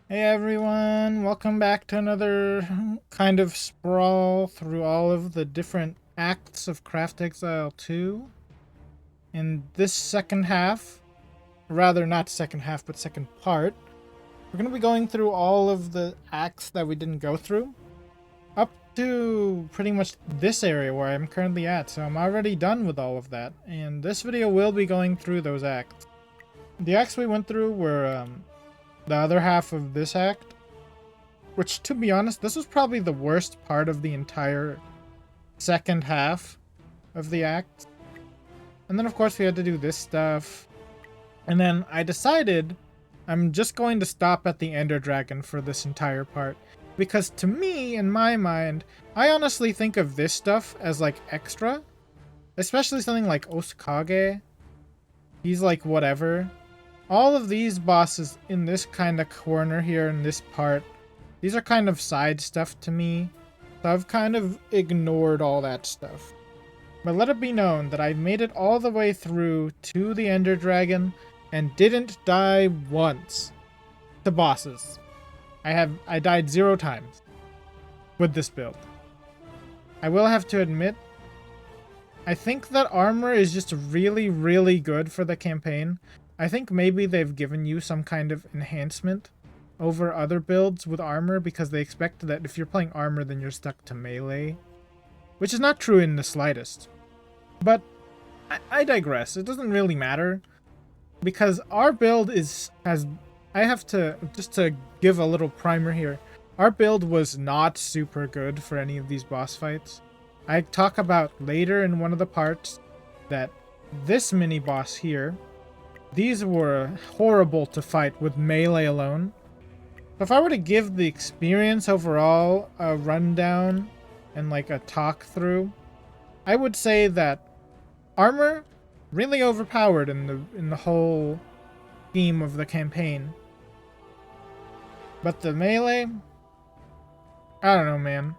Hey everyone, welcome back to another kind of sprawl through all of the different acts of Craft-To-Exile 2. In this second half, rather not second half, but second part, we're going to be going through all of the acts that we didn't go through, up to pretty much this area where I'm currently at, so I'm already done with all of that, and this video will be going through those acts. The acts we went through were the other half of this act, which, to be honest, this was probably the worst part of the entire second half of the act. And then, of course, we had to do this stuff. And then I decided I'm just going to stop at the Ender Dragon for this entire part. Because to me, in my mind, I honestly think of this stuff as like extra. Especially something like Osakage. He's like whatever. All of these bosses in this kind of corner here in this part, these are kind of side stuff to me, so I've kind of ignored all that stuff. But let it be known that I made it all the way through to the Ender Dragon and didn't die once to bosses. I died 0 times with this build. I will have to admit, I think that armor is just really, really good for the campaign. I think maybe they've given you some kind of enhancement over other builds with armor because they expect that if you're playing armor then you're stuck to melee, which is not true in the slightest. But I digress. It doesn't really matter because our build I have to just to give a little primer here. Our build was not super good for any of these boss fights. I talk about later in one of the parts that this mini boss here, these were horrible to fight with melee alone. If I were to give the experience overall a rundown and like a talk through, I would say that armor really overpowered in the whole theme of the campaign. But the melee, I don't know, man.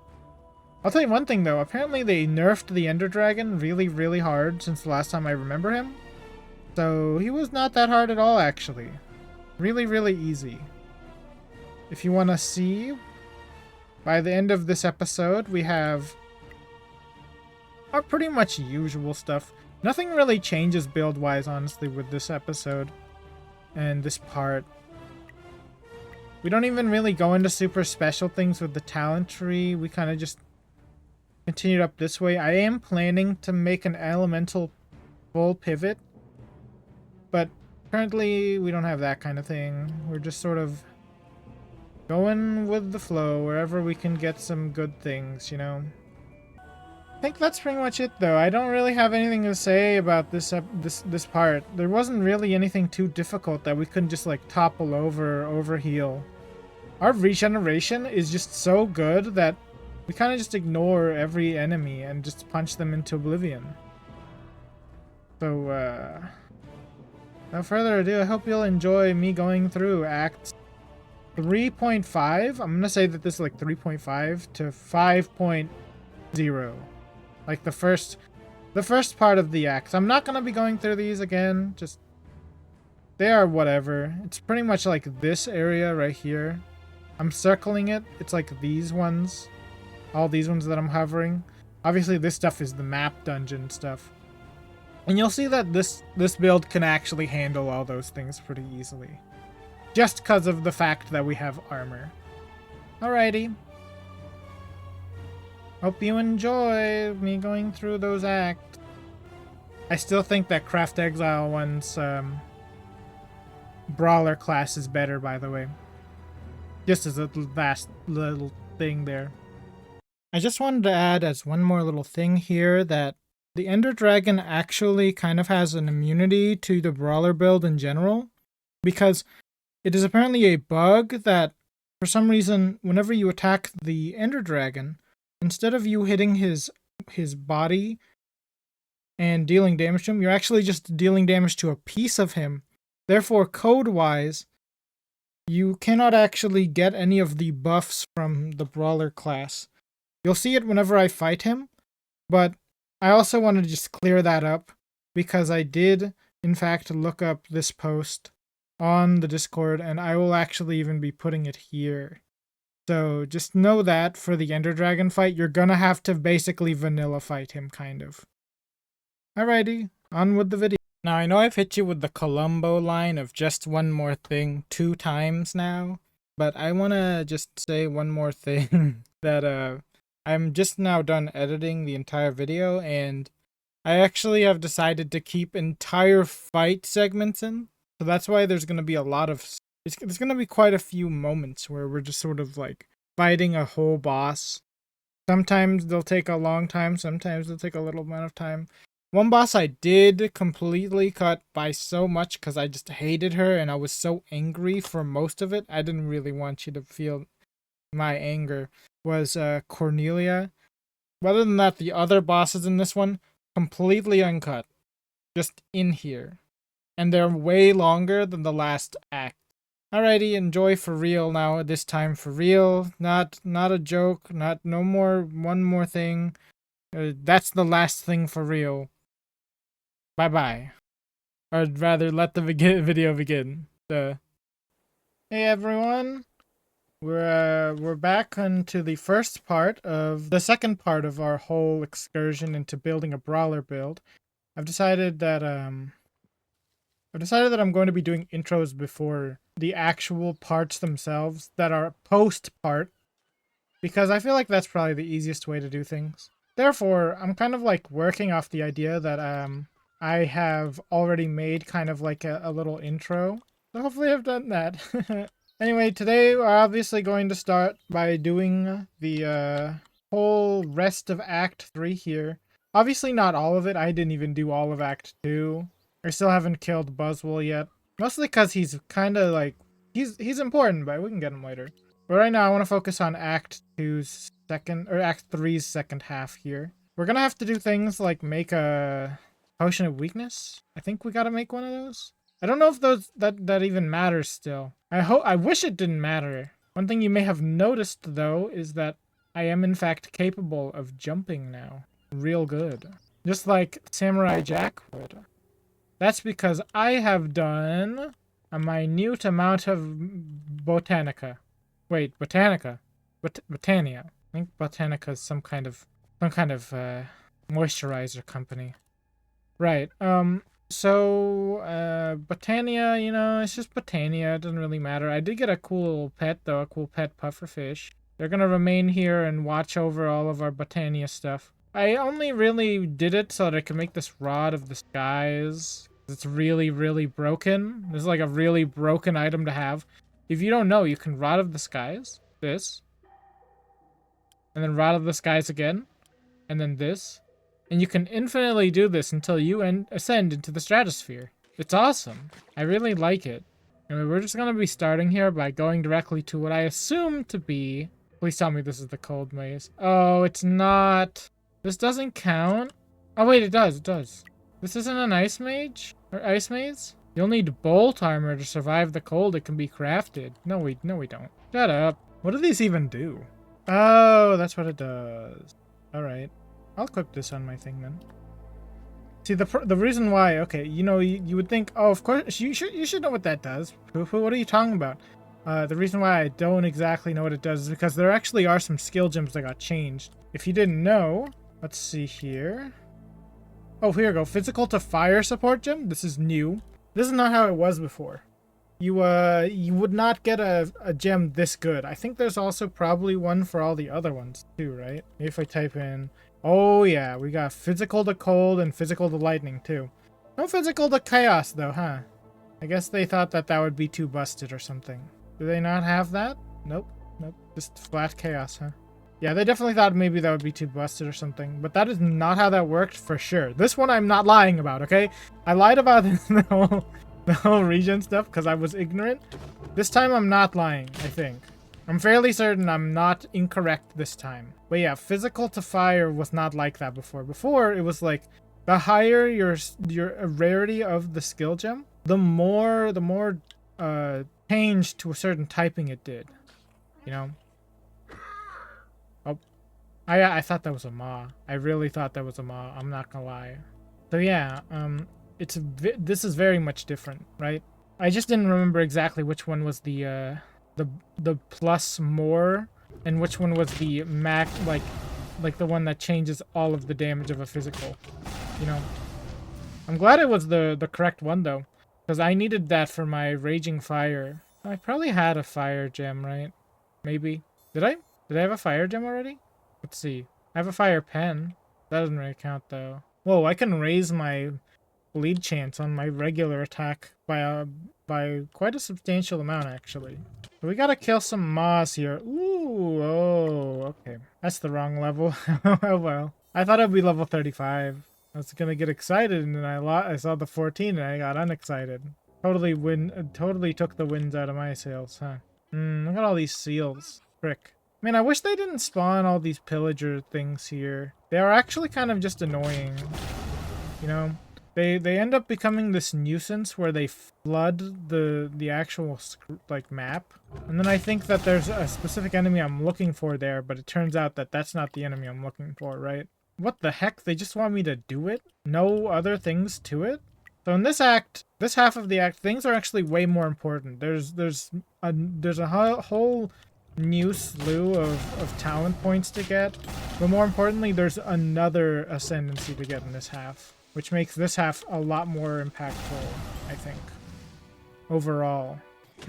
I'll tell you one thing though, apparently they nerfed the Ender Dragon really, really hard since the last time I remember him. So he was not that hard at all actually. Really, really easy. If you want to see, by the end of this episode, we have our pretty much usual stuff. Nothing really changes build-wise, honestly, with this episode and this part. We don't even really go into super special things with the talent tree. We kind of just continued up this way. I am planning to make an elemental full pivot, but currently we don't have that kind of thing. We're just sort of going with the flow wherever we can get some good things, you know. I think that's pretty much it though. I don't really have anything to say about this part. There wasn't really anything too difficult that we couldn't just like topple over or overheal. Our regeneration is just so good that we kind of just ignore every enemy and just punch them into oblivion. So without further ado, I hope you'll enjoy me going through Acts 3.5. I'm gonna say that this is like 3.5 to 5.0. Like the first part of the acts. I'm not gonna be going through these again. Just they are whatever. It's pretty much like this area right here. I'm circling it. It's like these ones. All these ones that I'm hovering. Obviously this stuff is the map dungeon stuff. And you'll see that this build can actually handle all those things pretty easily. Just because of the fact that we have armor. Alrighty. Hope you enjoy me going through those acts. I still think that Craft-To-Exile one's Brawler class is better, by the way. Just as a last little thing there. I just wanted to add as one more little thing here that the Ender Dragon actually kind of has an immunity to the Brawler build in general. Because it is apparently a bug that, for some reason, whenever you attack the Ender Dragon, instead of you hitting his body and dealing damage to him, you're actually just dealing damage to a piece of him. Therefore, code-wise, you cannot actually get any of the buffs from the Brawler class. You'll see it whenever I fight him, but I also want to just clear that up, because I did, in fact, look up this post on the Discord, and I will actually even be putting it here. So just know that for the Ender Dragon fight, you're gonna have to basically vanilla fight him, kind of. Alrighty, on with the video. Now, I know I've hit you with the Columbo line of just one more thing 2 times now, but I want to just say one more thing that I'm just now done editing the entire video, and I actually have decided to keep entire fight segments in. So that's why there's going to be a lot of there's going to be quite a few moments where we're just sort of like fighting a whole boss. Sometimes they'll take a long time, sometimes they'll take a little amount of time. One boss I did completely cut by so much because I just hated her and I was so angry for most of it. I didn't really want you to feel my anger. Was Cornelia. Other than that, the other bosses in this one, completely uncut. Just in here. And they're way longer than the last act. Alrighty, enjoy for real now, this time for real. Not a joke, no more, one more thing. That's the last thing for real. Bye-bye. Or rather, let the video begin. Hey everyone, we're back onto the first part of the second part of our whole excursion into building a brawler build. I've decided that I'm going to be doing intros before the actual parts themselves that are post part, because I feel like that's probably the easiest way to do things. Therefore, I'm kind of like working off the idea that I have already made kind of like a little intro. So hopefully I've done that. Anyway, today we're obviously going to start by doing the whole rest of Act 3 here. Obviously not all of it. I didn't even do all of Act 2. I still haven't killed Buzzwole yet. Mostly because he's kind of like, he's important, but we can get him later. But right now I want to focus on Act 2's second, or Act 3's second half here. We're gonna have to do things like make a Potion of Weakness. I think we gotta make one of those. I don't know if that even matters still. I wish it didn't matter. One thing you may have noticed though is that I am in fact capable of jumping now. Real good. Just like Samurai Jack would. That's because I have done a minute amount of Botanica. Wait, Botanica? Botania. I think Botanica is some kind of moisturizer company. Right. So, Botania, you know, it's just Botania. It doesn't really matter. I did get a cool pet, though. A cool pet pufferfish. They're gonna remain here and watch over all of our Botania stuff. I only really did it so that I could make this Rod of the Skies. It's really, really broken. This is like a really broken item to have. If you don't know, you can Rod of the Skies. This. And then Rod of the Skies again. And then this. And you can infinitely do this until you ascend into the stratosphere. It's awesome. I really like it. And we're just going to be starting here by going directly to what I assume to be... Please tell me this is the cold maze. Oh, it's not. This doesn't count. Oh, wait, it does. It does. This isn't an ice mage? Or ice maze? You'll need bolt armor to survive the cold. It can be crafted. No, we don't. Shut up. What do these even do? Oh, that's what it does. Alright. I'll equip this on my thing then. See, the reason why, okay, you know, you would think, oh, of course, you should know what that does. What are you talking about? The reason why I don't exactly know what it does is because there actually are some skill gems that got changed. If you didn't know, let's see here. Oh, here we go. Physical to fire support gem. This is new. This is not how it was before. You would not get a gem this good. I think there's also probably one for all the other ones too, right? Maybe if I type in... Oh yeah, we got physical to cold and physical to lightning too. No physical to chaos though, huh? I guess they thought that would be too busted or something. Do they not have that? Nope. Nope. Just flat chaos, huh? Yeah, they definitely thought maybe that would be too busted or something, but that is not how that worked for sure. This one I'm not lying about, okay? I lied about the whole region stuff because I was ignorant. This time I'm not lying, I think. I'm fairly certain I'm not incorrect this time. But yeah, physical to fire was not like that before. Before, it was like, the higher your rarity of the skill gem, the more change to a certain typing it did. You know? Oh. I thought that was a maw. I really thought that was a maw. I'm not gonna lie. So yeah, this is very much different, right? I just didn't remember exactly which one was the plus more, and which one was the max, like the one that changes all of the damage of a physical. You know, I'm glad it was the correct one though, because I needed that for my raging fire. I probably had a fire gem, right? Maybe. Did I? Did I have a fire gem already? Let's see. I have a fire pen. That doesn't really count though. Whoa, I can raise my bleed chance on my regular attack by quite a substantial amount actually. So we gotta kill some moss here. Ooh, oh, okay. That's the wrong level. Oh well. I thought it'd be level 35. I was gonna get excited and then I saw the 14 and I got unexcited. Totally took the winds out of my sails, huh? Look at all these seals. Frick. I mean, I wish they didn't spawn all these pillager things here. They are actually kind of just annoying. You know? They end up becoming this nuisance where they flood the actual like map. And then I think that there's a specific enemy I'm looking for there, but it turns out that that's not the enemy I'm looking for, right? What the heck? They just want me to do it? No other things to it? So in this act, this half of the act, things are actually way more important. There's a whole new slew of talent points to get, but more importantly, there's another ascendancy to get in this half, which makes this half a lot more impactful, I think, overall.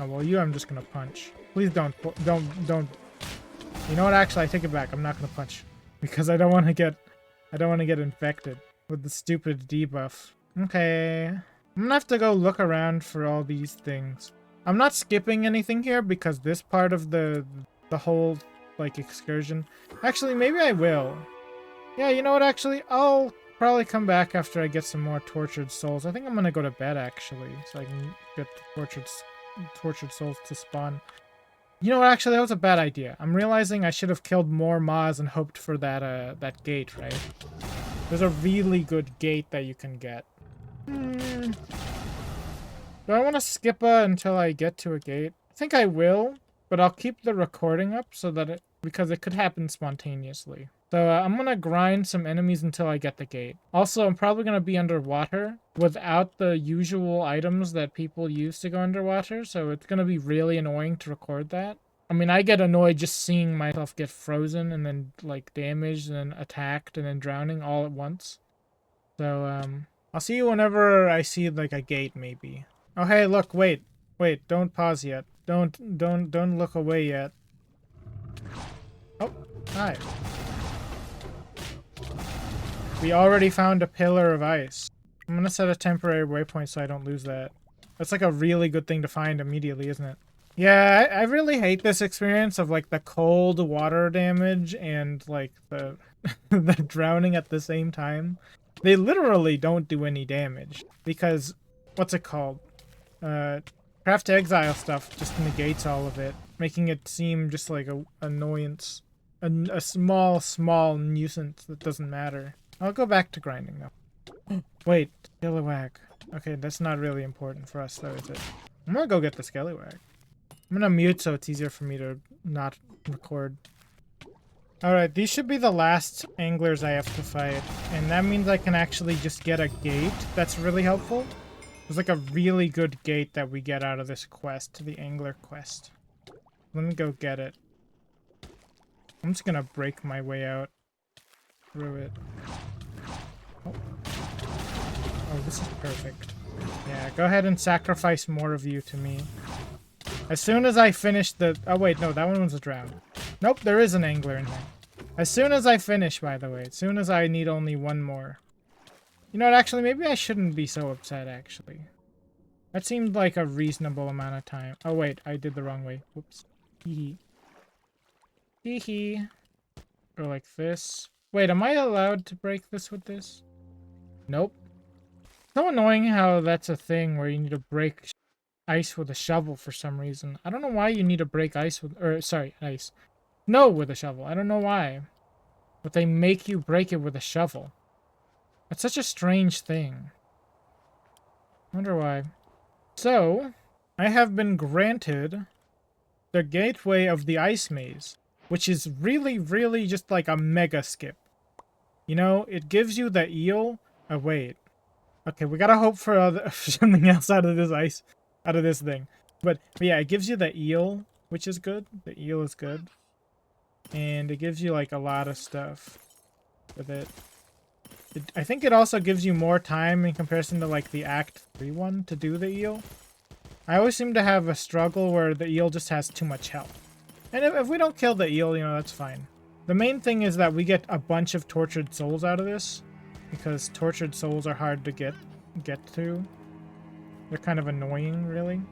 Oh, well, you I'm just gonna punch. Please don't. You know what? Actually, I take it back. I'm not gonna punch because I don't want to get infected with the stupid debuff. Okay, I'm gonna have to go look around for all these things. I'm not skipping anything here because this part of the whole like excursion. Actually, maybe I will. Yeah, you know what? Actually, I'll probably come back after I get some more tortured souls. I think I'm gonna go to bed actually, so I can get the tortured souls to spawn. You know what? Actually, that was a bad idea. I'm realizing I should have killed more Maws and hoped for that that gate, right? There's a really good gate that you can get. Do I want to skip until I get to a gate? I think I will, but I'll keep the recording up so that because it could happen spontaneously. So I'm gonna grind some enemies until I get the gate. Also, I'm probably gonna be underwater without the usual items that people use to go underwater, so it's gonna be really annoying to record that. I mean, I get annoyed just seeing myself get frozen and then like damaged and then attacked and then drowning all at once. So I'll see you whenever I see like a gate maybe. Oh hey, look, wait, don't pause yet. Don't look away yet. Oh, hi. We already found a pillar of ice. I'm gonna set a temporary waypoint so I don't lose that. That's like a really good thing to find immediately, isn't it? Yeah, I really hate this experience of like the cold water damage and like the the drowning at the same time. They literally don't do any damage because what's it called? Craft-To-Exile stuff just negates all of it, making it seem just like a annoyance, a small nuisance that doesn't matter. I'll go back to grinding though. Wait, Skellywag. Okay, that's not really important for us though, is it? I'm gonna go get the Skellywag. I'm gonna mute so it's easier for me to not record. Alright, these should be the last anglers I have to fight, and that means I can actually just get a gate. That's really helpful. There's like a really good gate that we get out of this quest, the angler quest. Let me go get it. I'm just gonna break my way out through it. Oh, this is perfect. Yeah, go ahead and sacrifice more of you to me. As soon as I finish the... Oh, wait, no, that one was a drown. Nope, there is an angler in there. As soon as I finish, by the way. As soon as I need only one more. You know what, actually, maybe I shouldn't be so upset, actually. That seemed like a reasonable amount of time. Oh, wait, I did the wrong way. Whoops. Hee hee. Hee hee. Or like this. Wait, am I allowed to break this with this? Nope. So annoying how that's a thing where you need to break ice with a shovel for some reason. I don't know why you need to break ice with, or sorry, ice. Snow with a shovel. I don't know why. But they make you break it with a shovel. That's such a strange thing. I wonder why. So, I have been granted the gateway of the ice maze, which is really just like a mega skip. You know, it gives you the eel. Oh, wait. Okay, we gotta hope for something else out of this out of this thing. But yeah, it gives you the eel, which is good. The eel is good. And it gives you like a lot of stuff with it. I think it also gives you more time in comparison to like the Act 3 one to do the eel. I always seem to have a struggle where the eel just has too much health. And if we don't kill the eel, you know, that's fine. The main thing is that we get a bunch of tortured souls out of this, because tortured souls are hard to get to. They're kind of annoying, really.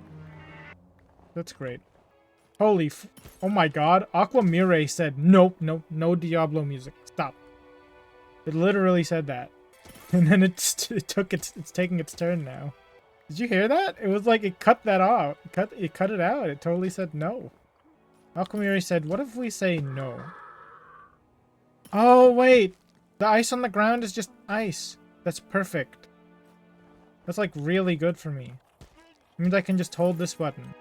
That's great. Holy oh my god, Aquamire said, nope, nope, no Diablo music. Stop. It literally said that. And then it's taking its turn now. Did you hear that? It was like it cut that off. It cut it out. It totally said no. Aquamiri said, what if we say no? Oh, wait. The ice on the ground is just ice. That's perfect. That's like really good for me. It means I can just hold this button.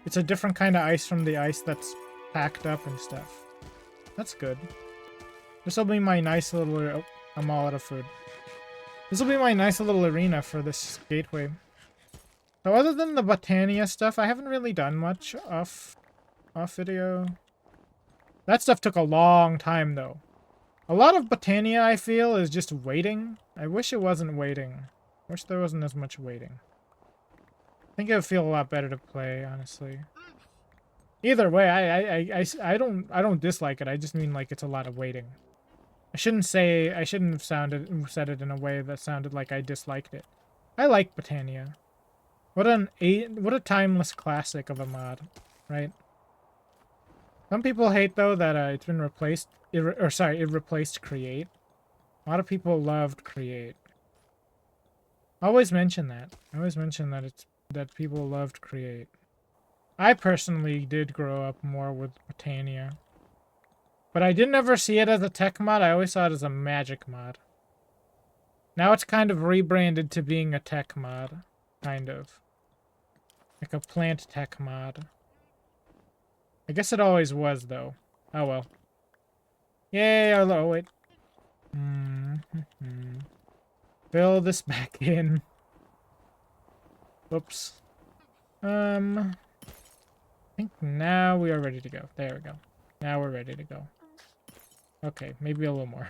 It's a different kind of ice from the ice that's packed up and stuff. That's good. This will be my nice little... Oh, I'm all out of food. This will be my nice little arena for this gateway. So other than the Botania stuff, I haven't really done much off video. That stuff took a long time, though. A lot of Botania, I feel, is just waiting. I wish it wasn't waiting. I wish there wasn't as much waiting. I think it would feel a lot better to play, honestly. Either way, I don't dislike it. I just mean like it's a lot of waiting. I shouldn't have said it in a way that sounded like I disliked it. I like Botania. What a timeless classic of a mod, right? Some people hate though that it's been replaced. It replaced Create. A lot of people loved Create. I always mention that. I always mention that people loved Create. I personally did grow up more with Botania. But I didn't ever see it as a tech mod. I always saw it as a magic mod. Now it's kind of rebranded to being a tech mod. Kind of. Like a plant tech mod. I guess it always was, though. Oh well. Yay, oh wait. Fill this back in. Whoops. I think now we are ready to go. There we go. Now we're ready to go. Okay, maybe a little more.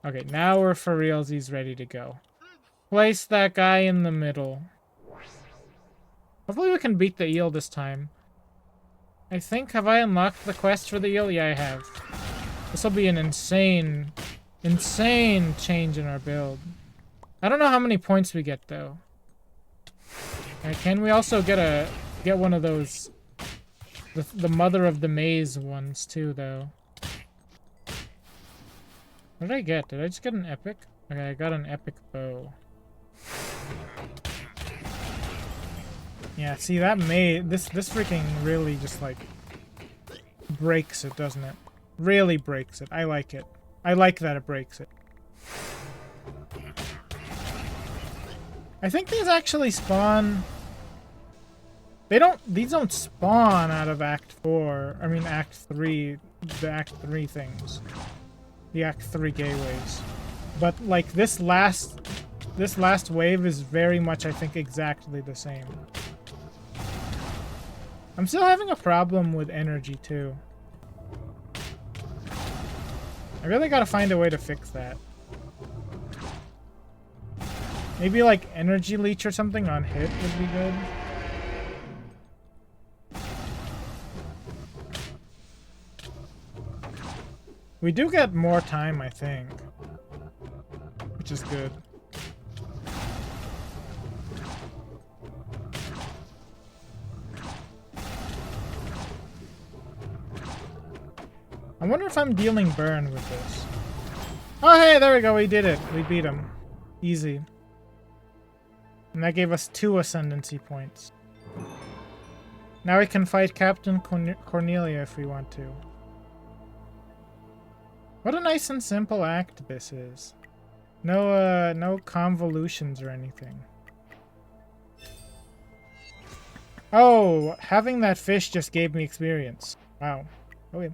Okay, now we're for realsies ready to go. Place that guy in the middle. Hopefully we can beat the eel this time. I think, have I unlocked the quest for the eel? Yeah, I have. This will be an insane change in our build. I don't know how many points we get, though. Can we also get one of those... The Mother of the Maze ones, too, though? What did I get? Did I just get an epic? Okay, I got an epic bow. Yeah, see, that this freaking really just, like, breaks it, doesn't it? Really breaks it. I like it. I like that it breaks it. I think these actually spawn... These don't spawn out of Act 4. I mean, Act 3. The Act 3 things. The Act 3 gateways. But, like, this last wave is very much, I think, exactly the same. I'm still having a problem with energy, too. I really gotta find a way to fix that. Maybe, like, energy leech or something on hit would be good. We do get more time, I think. Which is good. I wonder if I'm dealing burn with this. Oh, hey, there we go. We did it. We beat him. Easy. And that gave us 2 ascendancy points. Now we can fight Captain Cornelia if we want to. What a nice and simple act this is. No convolutions or anything. Oh, having that fish just gave me experience. Wow. Okay.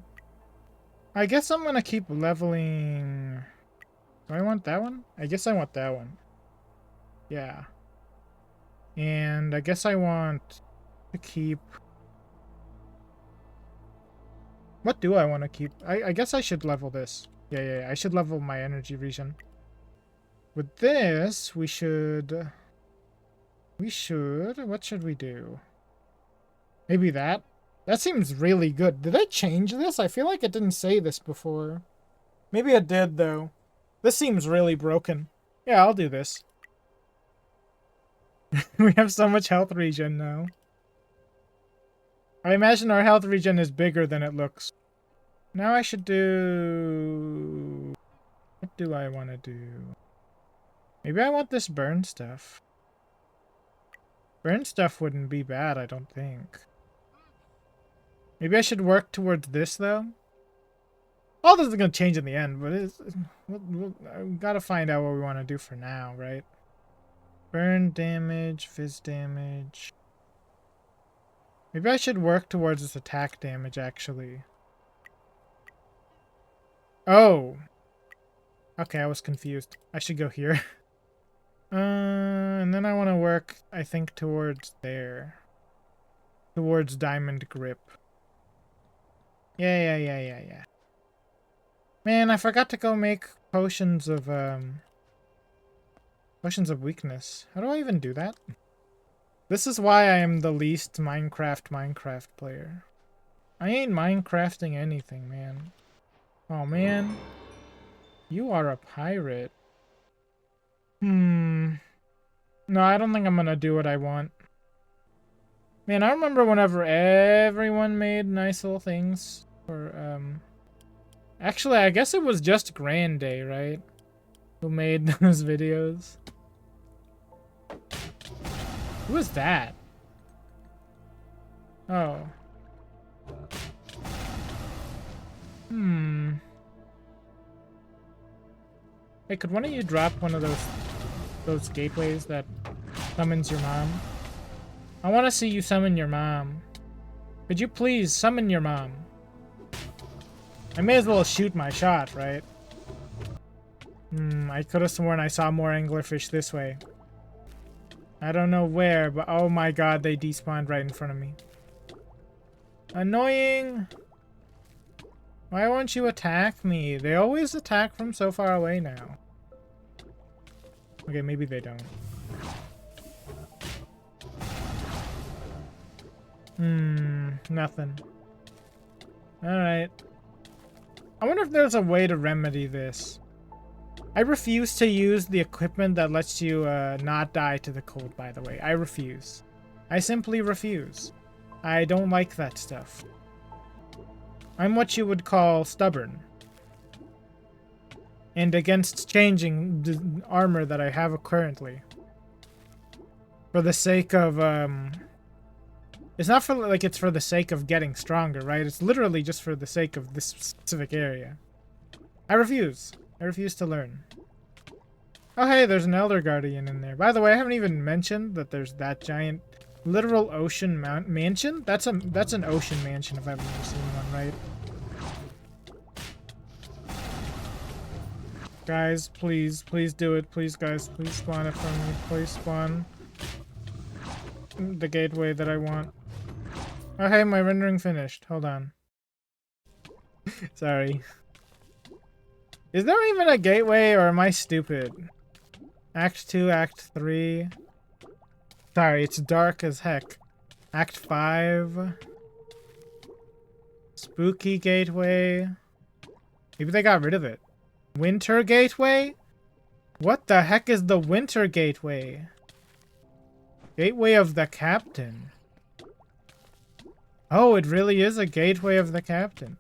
I guess I'm gonna keep leveling... Do I want that one? I guess I want that one. Yeah. And I guess I want to keep... What do I want to keep? I guess I should level this. Yeah, I should level my energy regen. With this, we should... What should we do? Maybe that? That seems really good. Did I change this? I feel like it didn't say this before. Maybe it did, though. This seems really broken. Yeah, I'll do this. We have so much health regen now. I imagine our health regen is bigger than it looks. Now I should do... What do I want to do? Maybe I want this burn stuff. Burn stuff wouldn't be bad, I don't think. Maybe I should work towards this, though? All this is going to change in the end, but I've got to find out what we want to do for now, right? Burn damage, fizz damage. Maybe I should work towards this attack damage, actually. Oh! Okay, I was confused. I should go here. And then I want to work, I think, towards there. Towards Diamond Grip. Yeah. Man, I forgot to go make potions of weakness. How do I even do that? This is why I am the least Minecraft player. I ain't Minecrafting anything, man. Oh, man. You are a pirate. No, I don't think I'm gonna do what I want. Man, I remember whenever everyone made nice little things for, Actually, I guess it was just Grand Day, right? Who made those videos. Who is that? Oh. Hey, could one of you drop one of those gateways that summons your mom? I want to see you summon your mom. Could you please summon your mom? I may as well shoot my shot, right? I could have sworn I saw more anglerfish this way. I don't know where, but oh my god, they despawned right in front of me. Annoying! Why won't you attack me? They always attack from so far away now. Okay, maybe they don't. Nothing. Alright. I wonder if there's a way to remedy this. I refuse to use the equipment that lets you not die to the cold, by the way. I refuse. I simply refuse. I don't like that stuff. I'm what you would call stubborn. And against changing the armor that I have currently. For the sake of, It's not for, like, it's for the sake of getting stronger, right? It's literally just for the sake of this specific area. I refuse. I refuse to learn. Oh, hey, there's an Elder Guardian in there. By the way, I haven't even mentioned that there's that giant literal ocean mansion. That's an ocean mansion if I've ever seen one, right? Guys, please do it. Please, guys, please spawn it for me. Please spawn the gateway that I want. Oh, hey, my rendering finished. Hold on. Sorry. Is there even a gateway, or am I stupid? Act 2, Act 3. Sorry, it's dark as heck. Act 5. Spooky gateway. Maybe they got rid of it. Winter gateway? What the heck is the winter gateway? Gateway of the Captain. Oh, it really is a gateway of the Captain.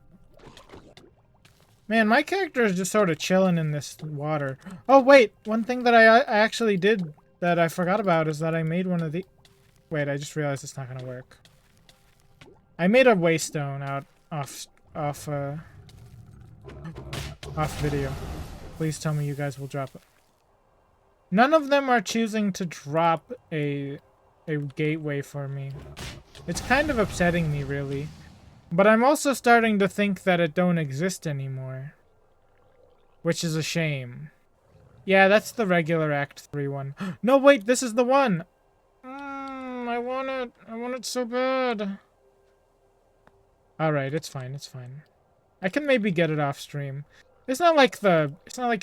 Man, my character is just sort of chilling in this water. Oh, wait! One thing that I actually did that I forgot about is that I made one of the... Wait, I just realized it's not gonna work. I made a waystone out off video. Please tell me you guys will drop it. None of them are choosing to drop a gateway for me. It's kind of upsetting me, really. But I'm also starting to think that it don't exist anymore. Which is a shame. Yeah, that's the regular Act 3 one. No, wait, this is the one! I want it. I want it so bad. Alright, it's fine, it's fine. I can maybe get it off stream. It's not like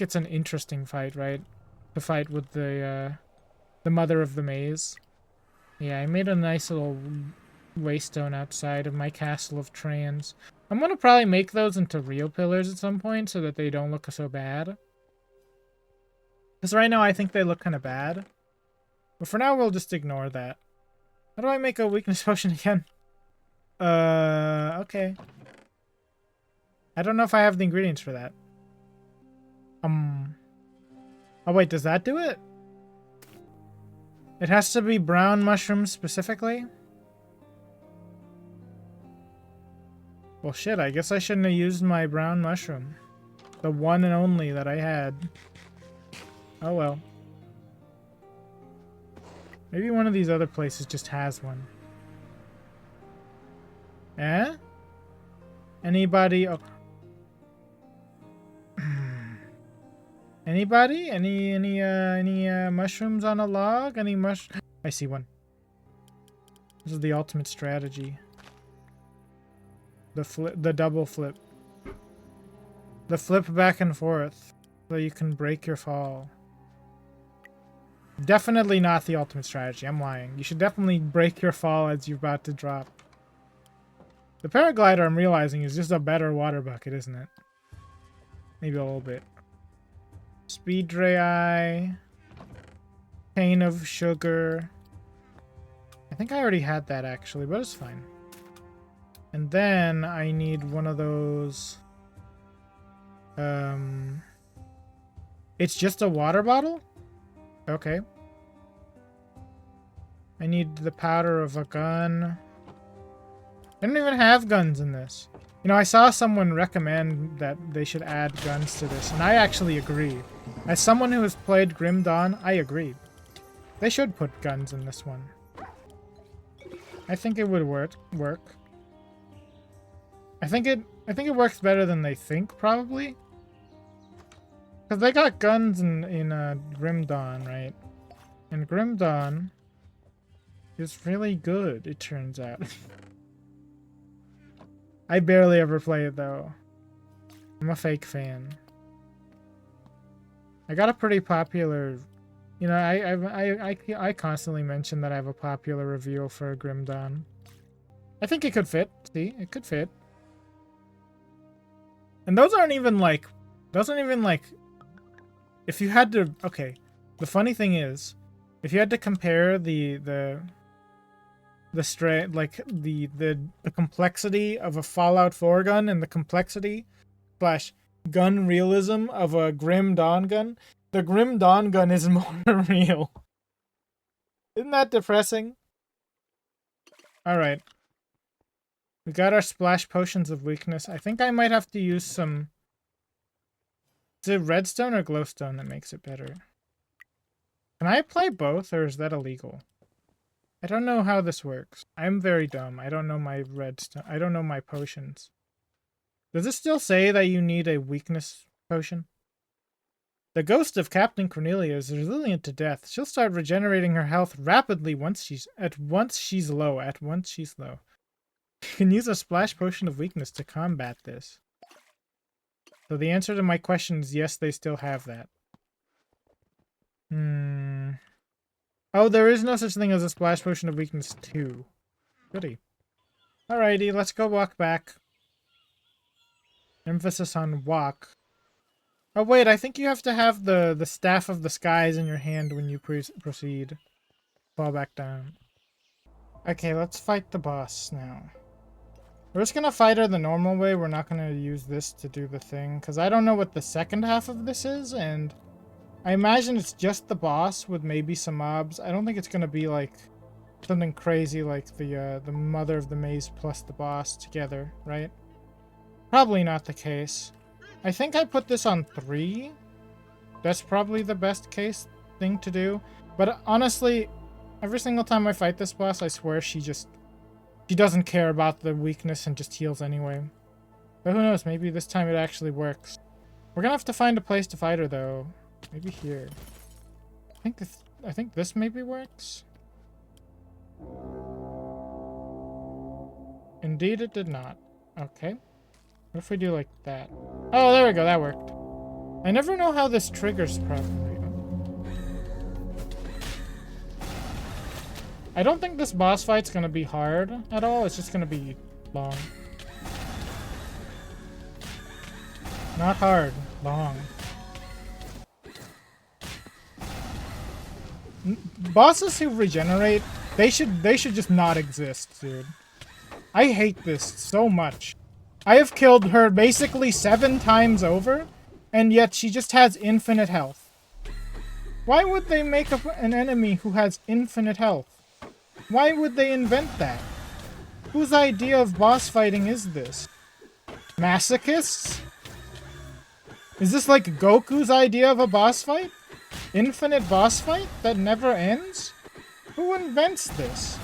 it's an interesting fight, right? The fight with the mother of the maze. Yeah, I made a nice little waystone outside of my castle of trans. I'm gonna probably make those into real pillars at some point so that they don't look so bad. Because right now I think they look kind of bad. But for now we'll just ignore that. How do I make a weakness potion again? Okay. I don't know if I have the ingredients for that. Oh wait, does that do it? It has to be brown mushrooms specifically? Well shit, I guess I shouldn't have used my brown mushroom. The one and only that I had. Oh well. Maybe one of these other places just has one. Eh? Anybody? Oh. Anybody? Any mushrooms on a log? Any I see one. This is the ultimate strategy. The double flip. The flip back and forth so you can break your fall. Definitely not the ultimate strategy. I'm lying. You should definitely break your fall as you're about to drop. The paraglider, I'm realizing, is just a better water bucket, isn't it? Maybe a little bit. Speed Dray, cane of sugar. I think I already had that actually, but it's fine. And then I need one of those. It's just a water bottle? Okay. I need the powder of a gun. I don't even have guns in this. You know, I saw someone recommend that they should add guns to this, and I actually agree. As someone who has played Grim Dawn, I agree. They should put guns in this one. I think it would work. I think it works better than they think, probably. Because they got guns in Grim Dawn, right? And Grim Dawn is really good, it turns out. I barely ever play it though. I'm a fake fan. I got a pretty popular, you know, I constantly mention that I have a popular review for Grim Dawn. I think it could fit. See, it could fit. And those aren't even like, if you had to, okay, the funny thing is, if you had to compare the complexity of a Fallout 4 gun and the complexity / gun realism of a Grim Dawn gun, the Grim Dawn gun is more real. Isn't that depressing? Alright. We got our splash potions of weakness. I think I might have to use some... Is it redstone or glowstone that makes it better? Can I apply both, or is that illegal? I don't know how this works. I'm very dumb. I don't know my redstone. I don't know my potions. Does it still say that you need a weakness potion? The ghost of Captain Cornelia is resilient to death. She'll start regenerating her health rapidly once she's low. You can use a splash potion of weakness to combat this. So the answer to my question is yes, they still have that. Oh, there is no such thing as a splash potion of weakness 2. Goody. Alrighty, let's go walk back. Emphasis on walk. Oh wait, I think you have to have the staff of the skies in your hand when you proceed. Fall back down. Okay, let's fight the boss now. We're just gonna fight her the normal way. We're not gonna use this to do the thing, because I don't know what the second half of this is, and I imagine it's just the boss with maybe some mobs. I don't think it's gonna be like something crazy like the mother of the maze plus the boss together, right? Probably not the case. I think I put this on 3. That's probably the best case thing to do. But honestly, every single time I fight this boss, I swear she doesn't care about the weakness and just heals anyway. But who knows, maybe this time it actually works. We're gonna have to find a place to fight her though. Maybe here. I think this maybe works. Indeed, it did not. Okay. What if we do like that? Oh, there we go. That worked. I never know how this triggers properly. I don't think this boss fight's gonna be hard at all. It's just gonna be long. Not hard. Long. Bosses who regenerate, they should just not exist, dude. I hate this so much. I have killed her basically 7 times over, and yet she just has infinite health. Why would they make an enemy who has infinite health? Why would they invent that? Whose idea of boss fighting is this? Masochists? Is this like Goku's idea of a boss fight? Infinite boss fight that never ends? Who invents this?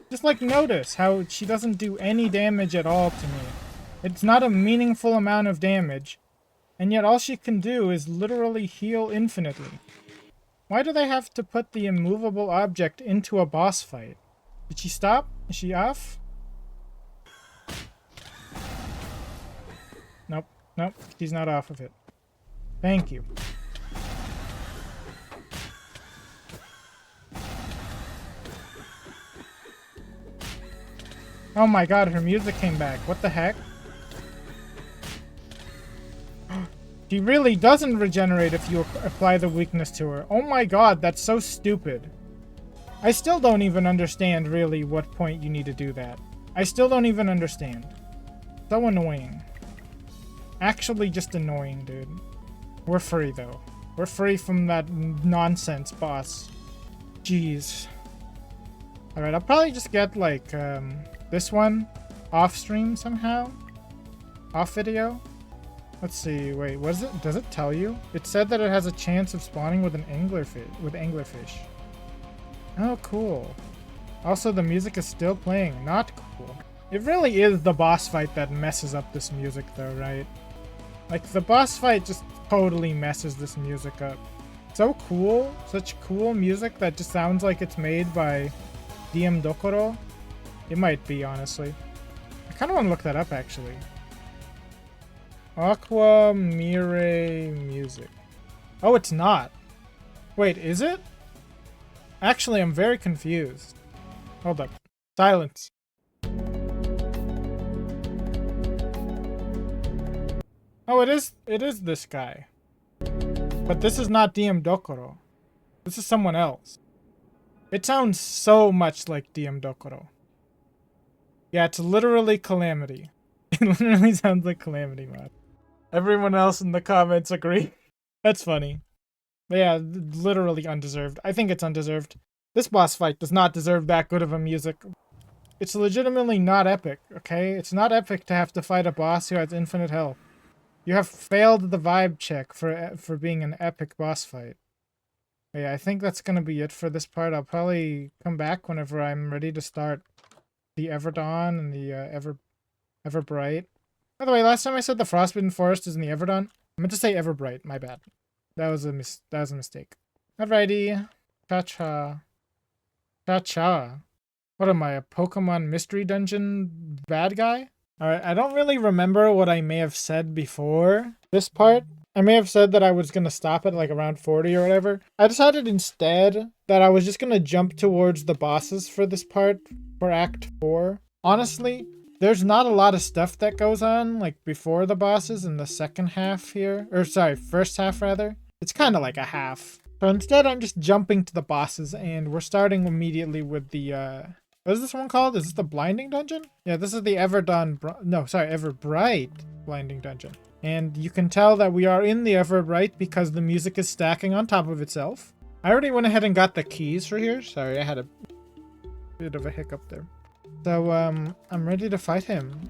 Just like notice how she doesn't do any damage at all to me. It's not a meaningful amount of damage, and yet all she can do is literally heal infinitely. Why do they have to put the immovable object into a boss fight? Did she stop? Is she off? Nope. Nope. She's not off of it. Thank you. Oh my god, her music came back. What the heck? She really doesn't regenerate if you apply the weakness to her. Oh my god, that's so stupid. I still don't even understand really what point you need to do that. I still don't even understand. So annoying. Actually just annoying, dude. We're free though. We're free from that nonsense boss. Jeez. Alright, I'll probably just get like this one off stream somehow. Off video. Let's see, wait, what is it? Does it tell you? It said that it has a chance of spawning with an anglerfish. Oh, cool. Also, the music is still playing. Not cool. It really is the boss fight that messes up this music though, right? Like, the boss fight just totally messes this music up. So cool. Such cool music that just sounds like it's made by DM Dokoro. It might be, honestly. I kind of want to look that up, actually. Aqua Mire music. Oh, it's not. Wait, is it? Actually, I'm very confused. Hold up. Silence. Oh, it is this guy. But this is not DM Dokoro. This is someone else. It sounds so much like DM Dokoro. Yeah, it's literally Calamity. It literally sounds like Calamity mod. Everyone else in the comments agree. That's funny. But yeah, literally undeserved. I think it's undeserved. This boss fight does not deserve that good of a music. It's legitimately not epic, okay? It's not epic to have to fight a boss who has infinite health. You have failed the vibe check for being an epic boss fight. But yeah, I think that's gonna be it for this part. I'll probably come back whenever I'm ready to start the Everdawn and the Everbright. By the way, last time I said the Frostbitten Forest is in the Everdawn. I meant to say Everbright, my bad. That was a mistake. Alrighty. Cha-cha. Cha-cha. What am I, a Pokemon Mystery Dungeon bad guy? Alright, I don't really remember what I may have said before this part. I may have said that I was going to stop at like around 40 or whatever. I decided instead that I was just going to jump towards the bosses for this part, for Act 4. Honestly, there's not a lot of stuff that goes on like before the bosses in the second half here. Or sorry, first half rather. It's kind of like a half. So instead I'm just jumping to the bosses and we're starting immediately with the what is this one called? Is this the Blinding Dungeon? Yeah, this is the Everbright Blinding Dungeon. And you can tell that we are in the Everbright because the music is stacking on top of itself. I already went ahead and got the keys for here. Sorry, I had a bit of a hiccup there. So, I'm ready to fight him.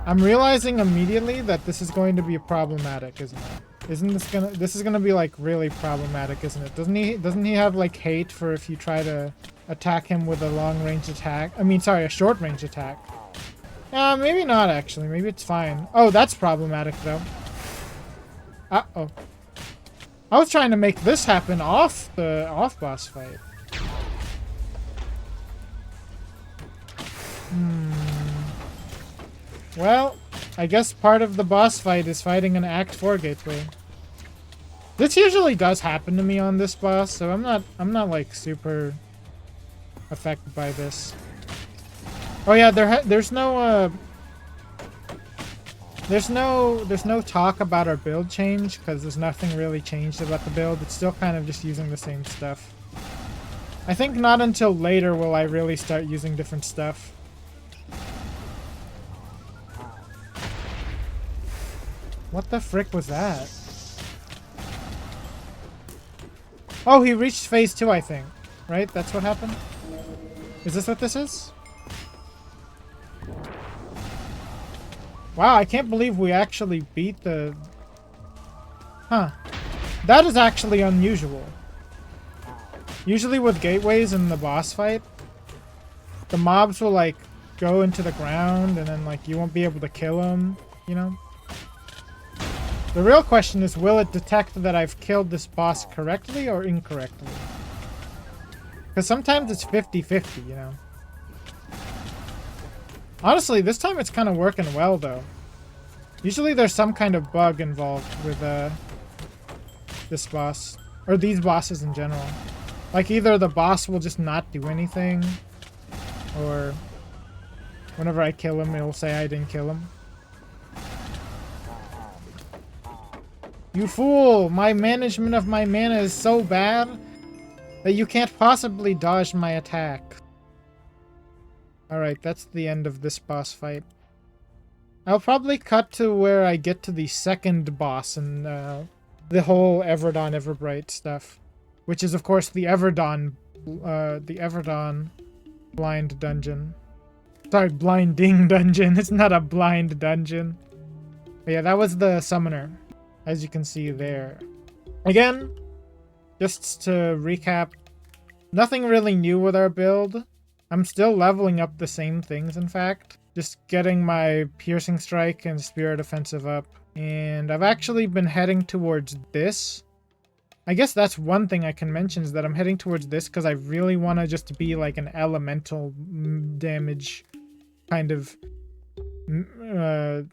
I'm realizing immediately that this is going to be problematic, isn't it? This is gonna be like really problematic, isn't it? Doesn't he have like hate for if you try to attack him with a long range attack? I mean, sorry, a short range attack. Maybe not actually. Maybe it's fine. Oh, that's problematic though. Uh-oh. I was trying to make this happen off the off-boss fight. Well, I guess part of the boss fight is fighting an Act 4 gateway. This usually does happen to me on this boss, so I'm not like super affected by this. Oh yeah, there's no talk about our build change because there's nothing really changed about the build. It's still kind of just using the same stuff. I think not until later will I really start using different stuff. What the frick was that? Oh, he reached phase 2, I think. Right? That's what happened? Is this what this is? Wow, I can't believe we actually beat the... Huh. That is actually unusual. Usually with gateways in the boss fight, the mobs will, like, go into the ground and then, like, you won't be able to kill them, you know? The real question is, will it detect that I've killed this boss correctly or incorrectly? Because sometimes it's 50-50, you know? Honestly, this time it's kind of working well, though. Usually there's some kind of bug involved with this boss. Or these bosses in general. Like, either the boss will just not do anything, or whenever I kill him, it'll say I didn't kill him. You fool! My management of my mana is so bad that you can't possibly dodge my attack. Alright, that's the end of this boss fight. I'll probably cut to where I get to the second boss and the whole Everdawn Everbright stuff. Which is, of course, the Everdawn blind dungeon. Sorry, blinding dungeon. It's not a blind dungeon. But yeah, that was the summoner, as you can see there. Again, just to recap, nothing really new with our build. I'm still leveling up the same things, in fact. Just getting my Piercing Strike and Spirit Offensive up. And I've actually been heading towards this. I guess that's one thing I can mention, is that I'm heading towards this because I really want to just be like an elemental damage kind of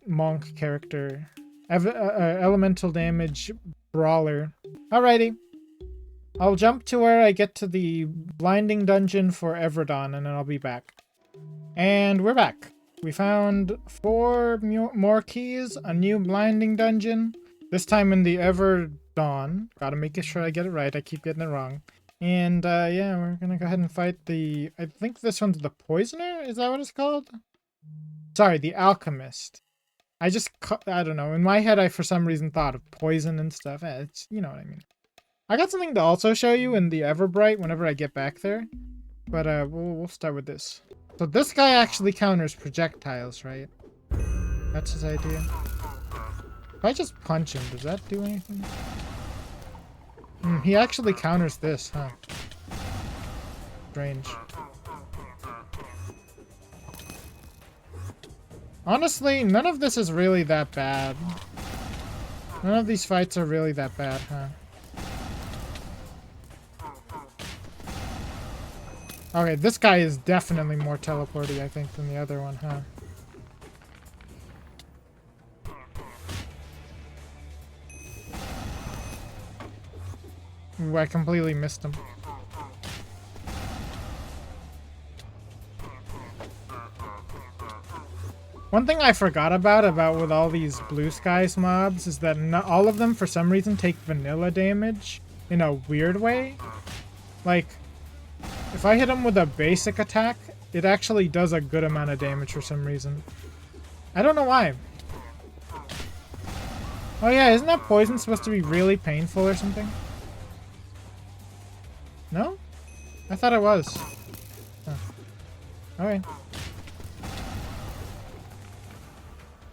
monk character. Elemental damage brawler. Alrighty. I'll jump to where I get to the blinding dungeon for Everdawn, and then I'll be back. And we're back. We found 4 more keys, a new blinding dungeon, this time in the Everdawn. Gotta make sure I get it right, I keep getting it wrong. And yeah, we're gonna go ahead and fight the... I think this one's the Poisoner? Is that what it's called? Sorry, the Alchemist. I don't know, in my head I for some reason thought of poison and stuff. It's, you know what I mean. I got something to also show you in the Everbright whenever I get back there. But we'll start with this. So this guy actually counters projectiles, right? That's his idea. If I just punch him, does that do anything? He actually counters this, huh? Strange. Honestly, none of this is really that bad. None of these fights are really that bad, huh? Okay, this guy is definitely more teleporty, I think, than the other one, huh? Ooh, I completely missed him. One thing I forgot about with all these Blue Skies mobs is that not all of them, for some reason, take vanilla damage in a weird way. Like, if I hit him with a basic attack, it actually does a good amount of damage for some reason. I don't know why. Oh yeah, isn't that poison supposed to be really painful or something? No? I thought it was. Huh. Okay.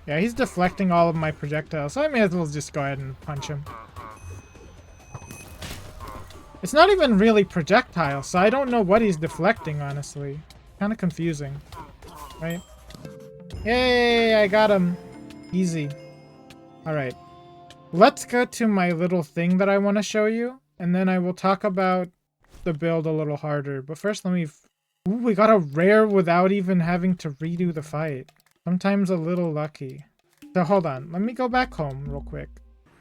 Yeah, he's deflecting all of my projectiles, so I may as well just go ahead and punch him. It's not even really projectiles, so I don't know what he's deflecting, honestly. Kind of confusing. Right? Yay, I got him. Easy. Alright. let's go to my little thing that I want to show you, and then I will talk about the build a little harder. But first, let me... Ooh, we got a rare without even having to redo the fight. Sometimes a little lucky. So hold on, let me go back home real quick.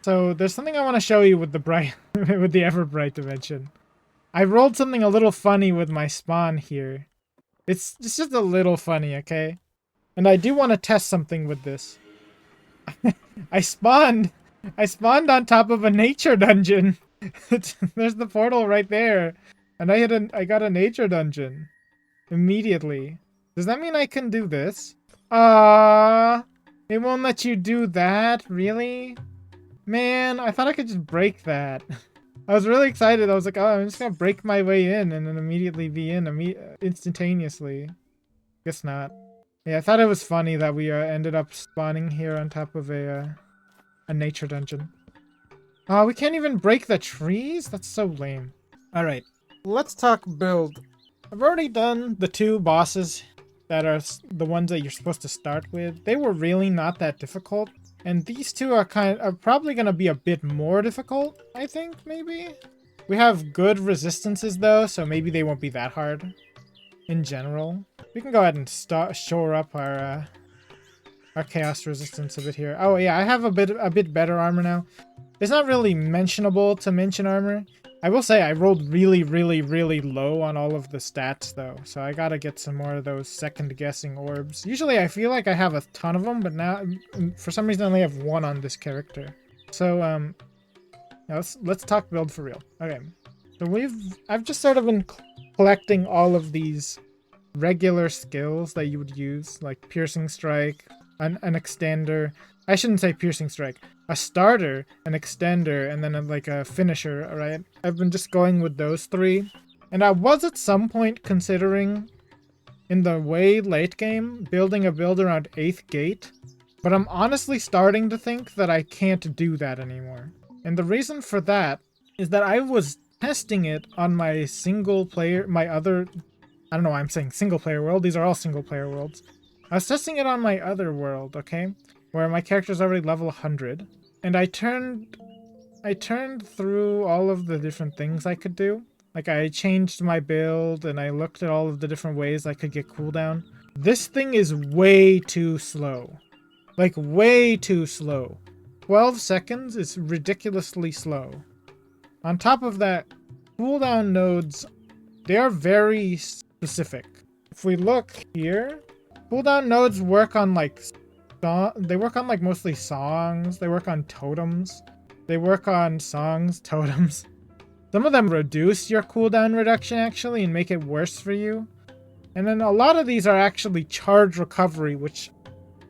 So there's something I want to show you with the bright, with the ever bright dimension. I rolled something a little funny with my spawn here. It's just a little funny, okay? And I do want to test something with this. I spawned on top of a nature dungeon. There's the portal right there. And I got a nature dungeon immediately. Does that mean I can do this? It won't let you do that, really? Man, I thought I could just break that. I was really excited. I was like, oh, I'm just gonna break my way in and then immediately be in instantaneously. Guess not. Yeah, I thought it was funny that we ended up spawning here on top of a nature dungeon. Oh, we can't even break the trees? That's so lame. Alright, let's talk build. I've already done the 2 bosses that are the ones that you're supposed to start with. They were really not that difficult. And these 2 are probably going to be a bit more difficult, I think, maybe? We have good resistances though, so maybe they won't be that hard in general. We can go ahead and shore up our chaos resistance a bit here. Oh yeah, I have a bit better armor now. It's not really mentionable to mention armor. I will say I rolled really low on all of the stats though, so I gotta get some more of those second guessing orbs. Usually I feel like I have a ton of them, but now for some reason I only have 1 on this character. So now let's talk build for real. Okay, so I've just sort of been collecting all of these regular skills that you would use, like piercing strike, an extender. I shouldn't say piercing strike. A starter, an extender, and then like a finisher, alright? I've been just going with those 3. And I was at some point considering, in the way late game, building a build around 8th gate. But I'm honestly starting to think that I can't do that anymore. And the reason for that is that I was testing it on my single player, I don't know why I'm saying single player world, these are all single player worlds. I was testing it on my other world, okay? Where my character's already level 100. And I turned through all of the different things I could do. Like I changed my build and I looked at all of the different ways I could get cooldown. This thing is way too slow. Like way too slow. 12 seconds is ridiculously slow. On top of that, cooldown nodes, they are very specific. If we look here, cooldown nodes work on like they work on like mostly songs, they work on totems, they work on songs, totems. Some of them reduce your cooldown reduction actually and make it worse for you. And then a lot of these are actually charge recovery, which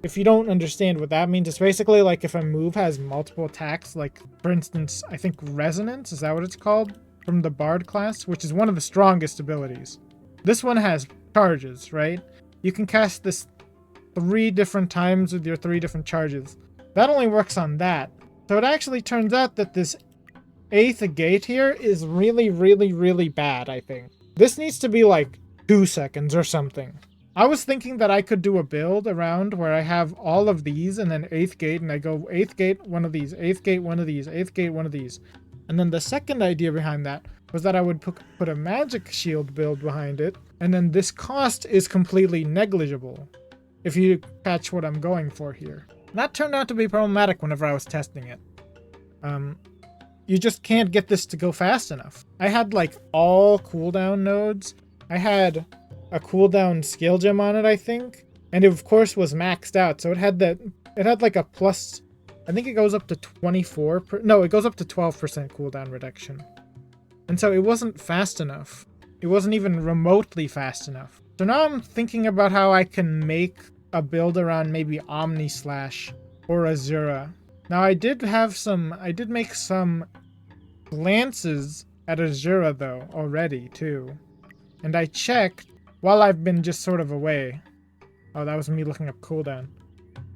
if you don't understand what that means, it's basically like if a move has multiple attacks, like for instance, I think Resonance, is that what it's called? From the Bard class, which is one of the strongest abilities. This one has charges, right? You can cast this 3 different times with your 3 different charges. That only works on that. So it actually turns out that this 8th gate here is really bad, I think. This needs to be like 2 seconds or something. I was thinking that I could do a build around where I have all of these and then 8th gate and I go 8th gate, one of these, 8th gate, one of these, 8th gate, one of these. And then the second idea behind that was that I would put a magic shield build behind it, and then this cost is completely negligible. If you catch what I'm going for here. That turned out to be problematic whenever I was testing it. You just can't get this to go fast enough. I had like all cooldown nodes. I had a cooldown skill gem on it, I think. And it of course was maxed out. So it had like a plus, I think it goes up to 24%. It goes up to 12% cooldown reduction. And so it wasn't fast enough. It wasn't even remotely fast enough. So now I'm thinking about how I can make a build around maybe Omni Slash or Azura. Now I did make some glances at Azura though already too. And I checked while I've been just sort of away. Oh, that was me looking up cooldown.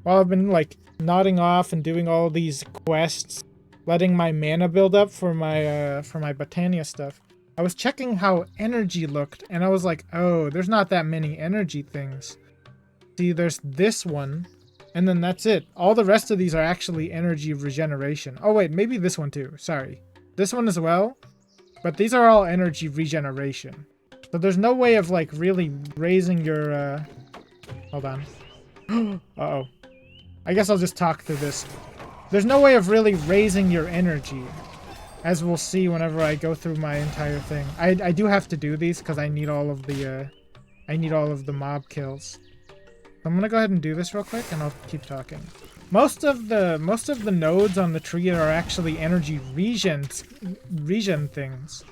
While I've been like nodding off and doing all these quests, letting my mana build up for my Botania stuff. I was checking how energy looked, and I was like, oh, there's not that many energy things. See, there's this one, And then that's it. All the rest of these are actually energy regeneration. Oh wait, maybe this one too. Sorry. This one as well. But these are all energy regeneration. So there's no way of like really raising your hold on. Uh-oh. I guess I'll just talk through this. There's no way of really raising your energy, as we'll see whenever I go through my entire thing. I do have to do these because I need all of the mob kills. So I'm gonna go ahead and do this real quick, and I'll keep talking. Most of the nodes on the tree are actually energy regen things,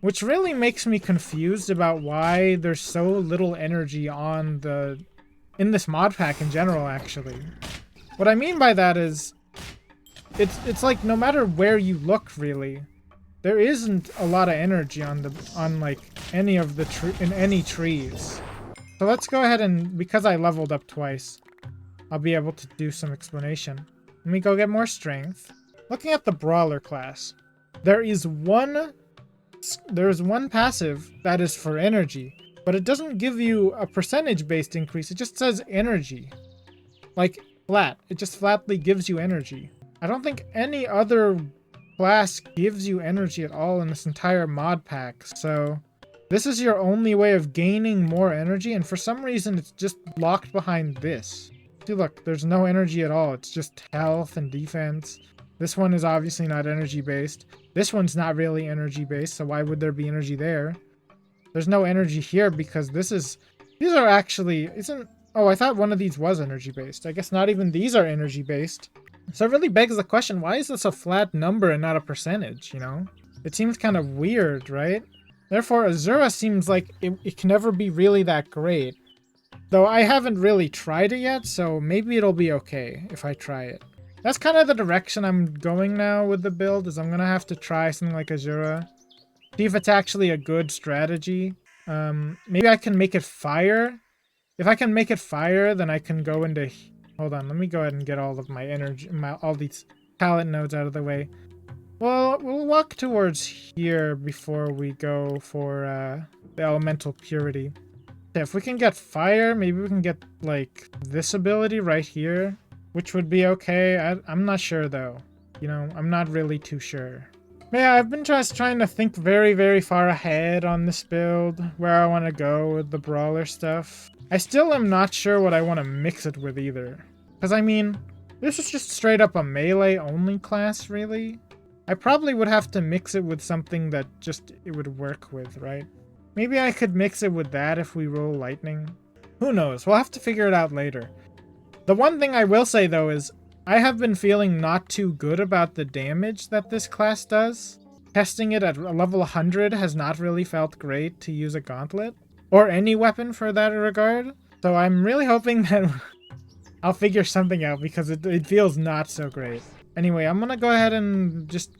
which really makes me confused about why there's so little energy on in this mod pack in general. Actually, what I mean by that is, it's like no matter where you look, really, there isn't a lot of energy on like any of the in any trees. So let's go ahead and, because I leveled up twice, I'll be able to do some explanation. Let me go get more strength. Looking at the Brawler class, there's one passive that is for energy, but it doesn't give you a percentage-based increase. It just says energy. Like, flat. It just flatly gives you energy. I don't think any other class gives you energy at all in this entire mod pack, so this is your only way of gaining more energy, and for some reason it's just locked behind this. See, look, there's no energy at all. It's just health and defense. This one is obviously not energy-based. This one's not really energy-based, so why would there be energy there? There's no energy here because these are actually, oh, I thought one of these was energy-based. I guess not even these are energy-based. So it really begs the question, why is this a flat number and not a percentage, you know? It seems kind of weird, right? Therefore, Azura seems like it can never be really that great. Though I haven't really tried it yet, so maybe it'll be okay if I try it. That's kind of the direction I'm going now with the build, is I'm gonna have to try something like Azura. See if it's actually a good strategy. Maybe I can make it fire. If I can make it fire, then I can go into... Hold on, let me go ahead and get all of my energy, all these talent nodes out of the way. Well, we'll walk towards here before we go for the elemental purity. If we can get fire, maybe we can get like this ability right here, which would be okay. I'm not sure though. You know, I'm not really too sure. But yeah, I've been just trying to think very, very far ahead on this build, where I want to go with the Brawler stuff. I still am not sure what I want to mix it with either. Because I mean, this is just straight up a melee only class, really. I probably would have to mix it with something that just it would work with, right? Maybe I could mix it with that if we roll lightning. Who knows? We'll have to figure it out later. The one thing I will say though is I have been feeling not too good about the damage that this class does. Testing it at a level 100 has not really felt great to use a gauntlet. Or any weapon for that regard. So I'm really hoping that I'll figure something out because it feels not so great. Anyway, I'm gonna go ahead and just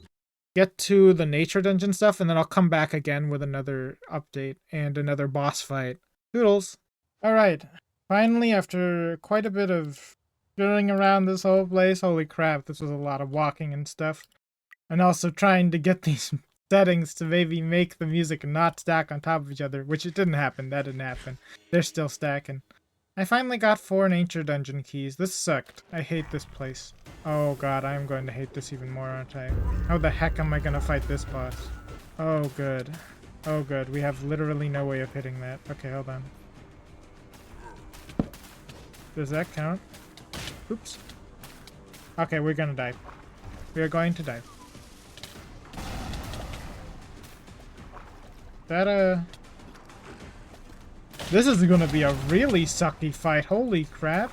get to the nature dungeon stuff, and then I'll come back again with another update and another boss fight. Toodles! Alright, finally, after quite a bit of screwing around this whole place, holy crap, this was a lot of walking and stuff. And also trying to get these settings to maybe make the music not stack on top of each other, which it didn't happen, that didn't happen. They're still stacking. I finally got 4 nature dungeon keys. This sucked. I hate this place. Oh god, I'm going to hate this even more, aren't I? How the heck am I going to fight this boss? Oh good. Oh good, we have literally no way of hitting that. Okay, hold on. Does that count? Oops. Okay, we're gonna die. We are going to die. This is gonna be a really sucky fight. Holy crap.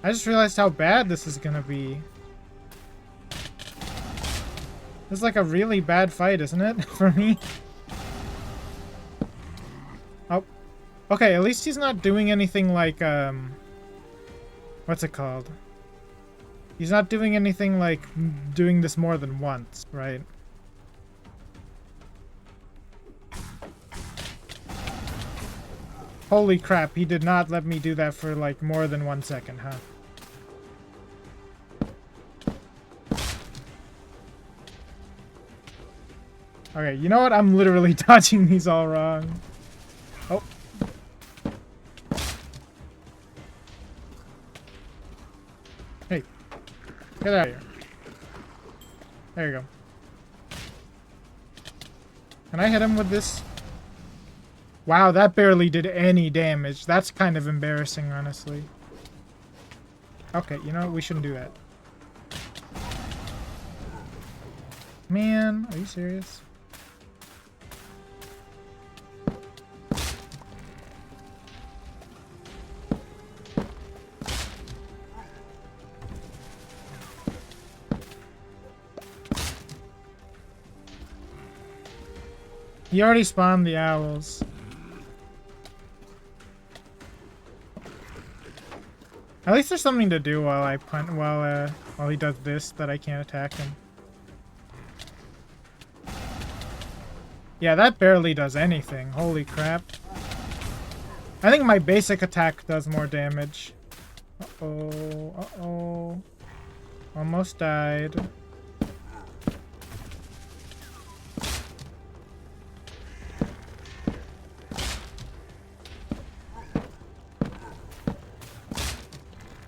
I just realized how bad this is gonna be. This is like a really bad fight, isn't it? For me? Oh. Okay, at least he's not doing anything like, what's it called? He's not doing anything like doing this more than once, right? Holy crap, he did not let me do that for like more than 1 second, huh? Okay, you know what? I'm literally dodging these all wrong. Oh. Hey, get out of here. There you go. Can I hit him with this? Wow, that barely did any damage. That's kind of embarrassing, honestly. Okay, you know what? We shouldn't do that. Man, are you serious? He already spawned the owls. At least there's something to do while I punt while he does this that I can't attack him. Yeah, that barely does anything. Holy crap. I think my basic attack does more damage. Uh-oh. Uh-oh. Almost died.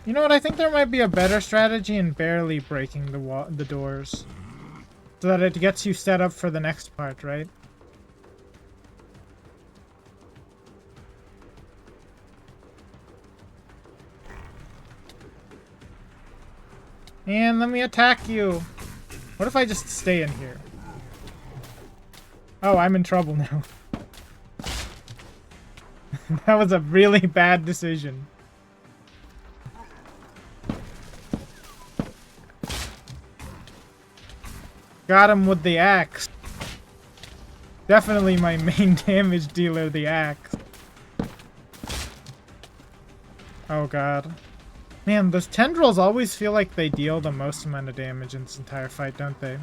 You know what? I think there might be a better strategy in barely breaking the doors. So that it gets you set up for the next part, right? And let me attack you. What if I just stay in here? Oh, I'm in trouble now. That was a really bad decision. Got him with the axe. Definitely my main damage dealer, the axe. Oh god. Man, those tendrils always feel like they deal the most amount of damage in this entire fight, don't they?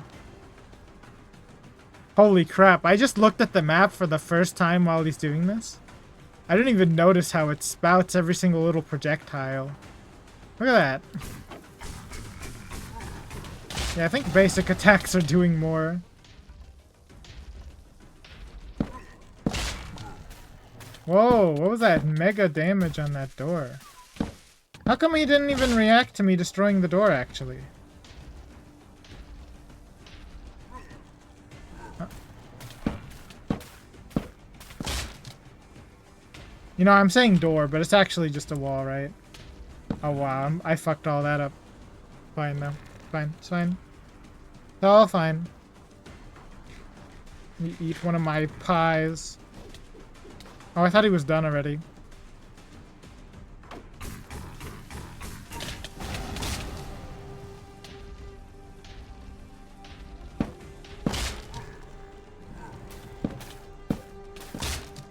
Holy crap, I just looked at the map for the first time while he's doing this. I didn't even notice how it spouts every single little projectile. Look at that. Yeah, I think basic attacks are doing more. Whoa, what was that mega damage on that door? How come he didn't even react to me destroying the door, actually? You know, I'm saying door, but it's actually just a wall, right? Oh wow, I fucked all that up. Fine though. Fine, it's fine. It's all fine. You eat one of my pies. Oh, I thought he was done already.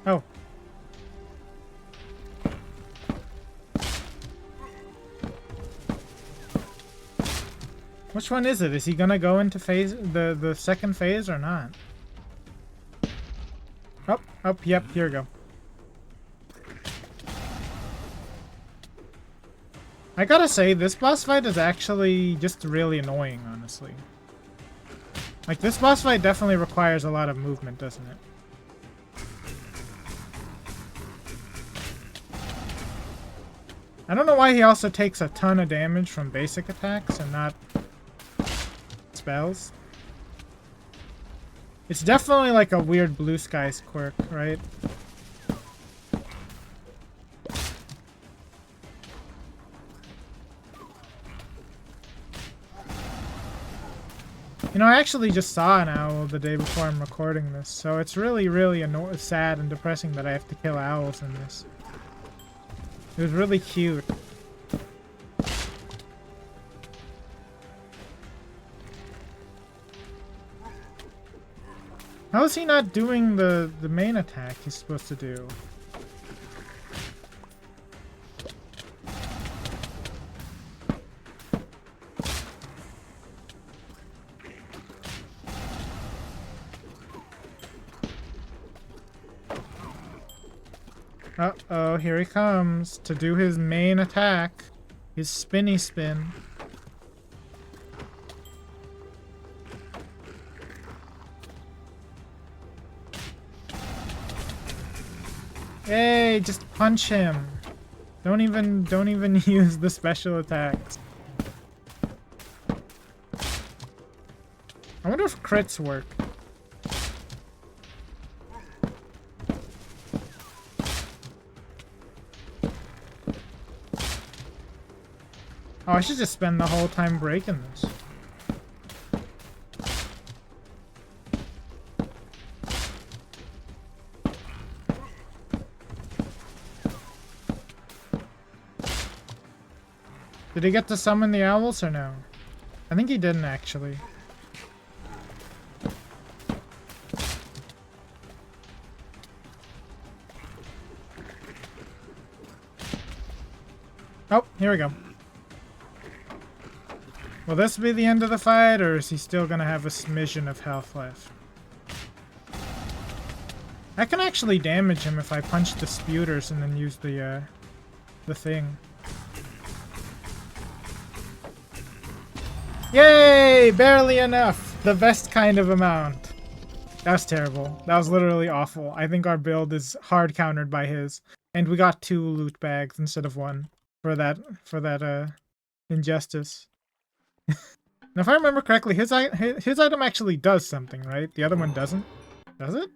Oh. Which one is it? Is he gonna go into phase the second phase or not? Oh, yep, here we go. I gotta say, this boss fight is actually just really annoying, honestly. Like, this boss fight definitely requires a lot of movement, doesn't it? I don't know why he also takes a ton of damage from basic attacks and not spells. It's definitely like a weird Blue Skies quirk, right? You know, I actually just saw an owl the day before I'm recording this, so it's really, really sad and depressing that I have to kill owls in this. It was really cute. How is he not doing the main attack he's supposed to do? Uh-oh, here he comes to do his main attack. His spinny spin. Hey, just punch him. Don't even use the special attacks. I wonder if crits work. Oh, I should just spend the whole time breaking this. Did he get to summon the owls or no? I think he didn't actually. Oh, here we go. Will this be the end of the fight, or is he still gonna have a smidgen of health left? I can actually damage him if I punch the spewters and then use the thing. Yay! Barely enough! The best kind of amount. That was terrible. That was literally awful. I think our build is hard countered by his. And we got 2 loot bags instead of 1 for that injustice. Now if I remember correctly, his item actually does something, right? The other one doesn't? Does it?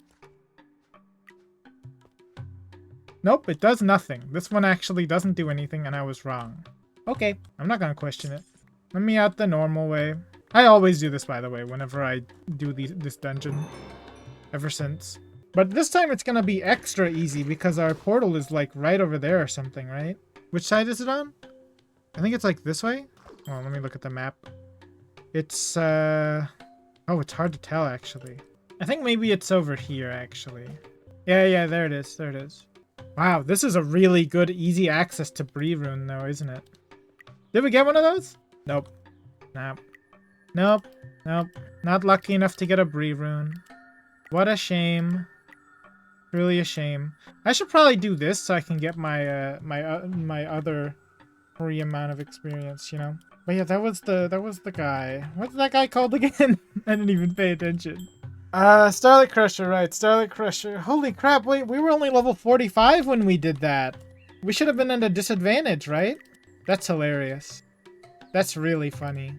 Nope, it does nothing. This one actually doesn't do anything and I was wrong. Okay, I'm not gonna question it. Let me out the normal way. I always do this, by the way, whenever I do this dungeon. Ever since. But this time it's gonna be extra easy because our portal is like right over there or something, right? Which side is it on? I think it's like this way? Oh, let me look at the map. It's, oh, it's hard to tell, actually. I think maybe it's over here, actually. Yeah, there it is, there it is. Wow, this is a really good, easy access to Bree Rune, though, isn't it? Did we get one of those? Nope. Nope. Nope. Nope. Not lucky enough to get a Bree Rune. What a shame. Really a shame. I should probably do this so I can get my my other free amount of experience, you know? But yeah, that was the guy. What's that guy called again? I didn't even pay attention. Starlight Crusher, right. Starlight Crusher. Holy crap, wait, we were only level 45 when we did that. We should have been at a disadvantage, right? That's hilarious. That's really funny.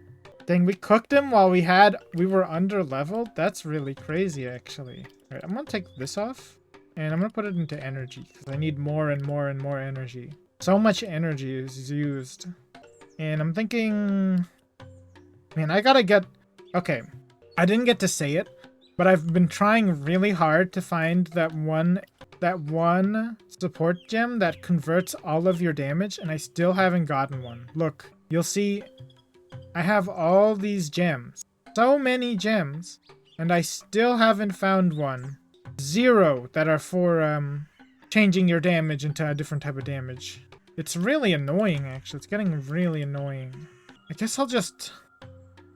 Dang, we cooked him while we were under leveled? That's really crazy, actually. Alright, I'm gonna take this off. And I'm gonna put it into energy, because I need more and more and more energy. So much energy is used. And I'm thinking... Man, I gotta get... Okay, I didn't get to say it, but I've been trying really hard to find that one support gem that converts all of your damage, and I still haven't gotten one. Look, you'll see I have all these gems. So many gems, and I still haven't found one. 0 that are for changing your damage into a different type of damage. It's really annoying, actually. It's getting really annoying. I guess I'll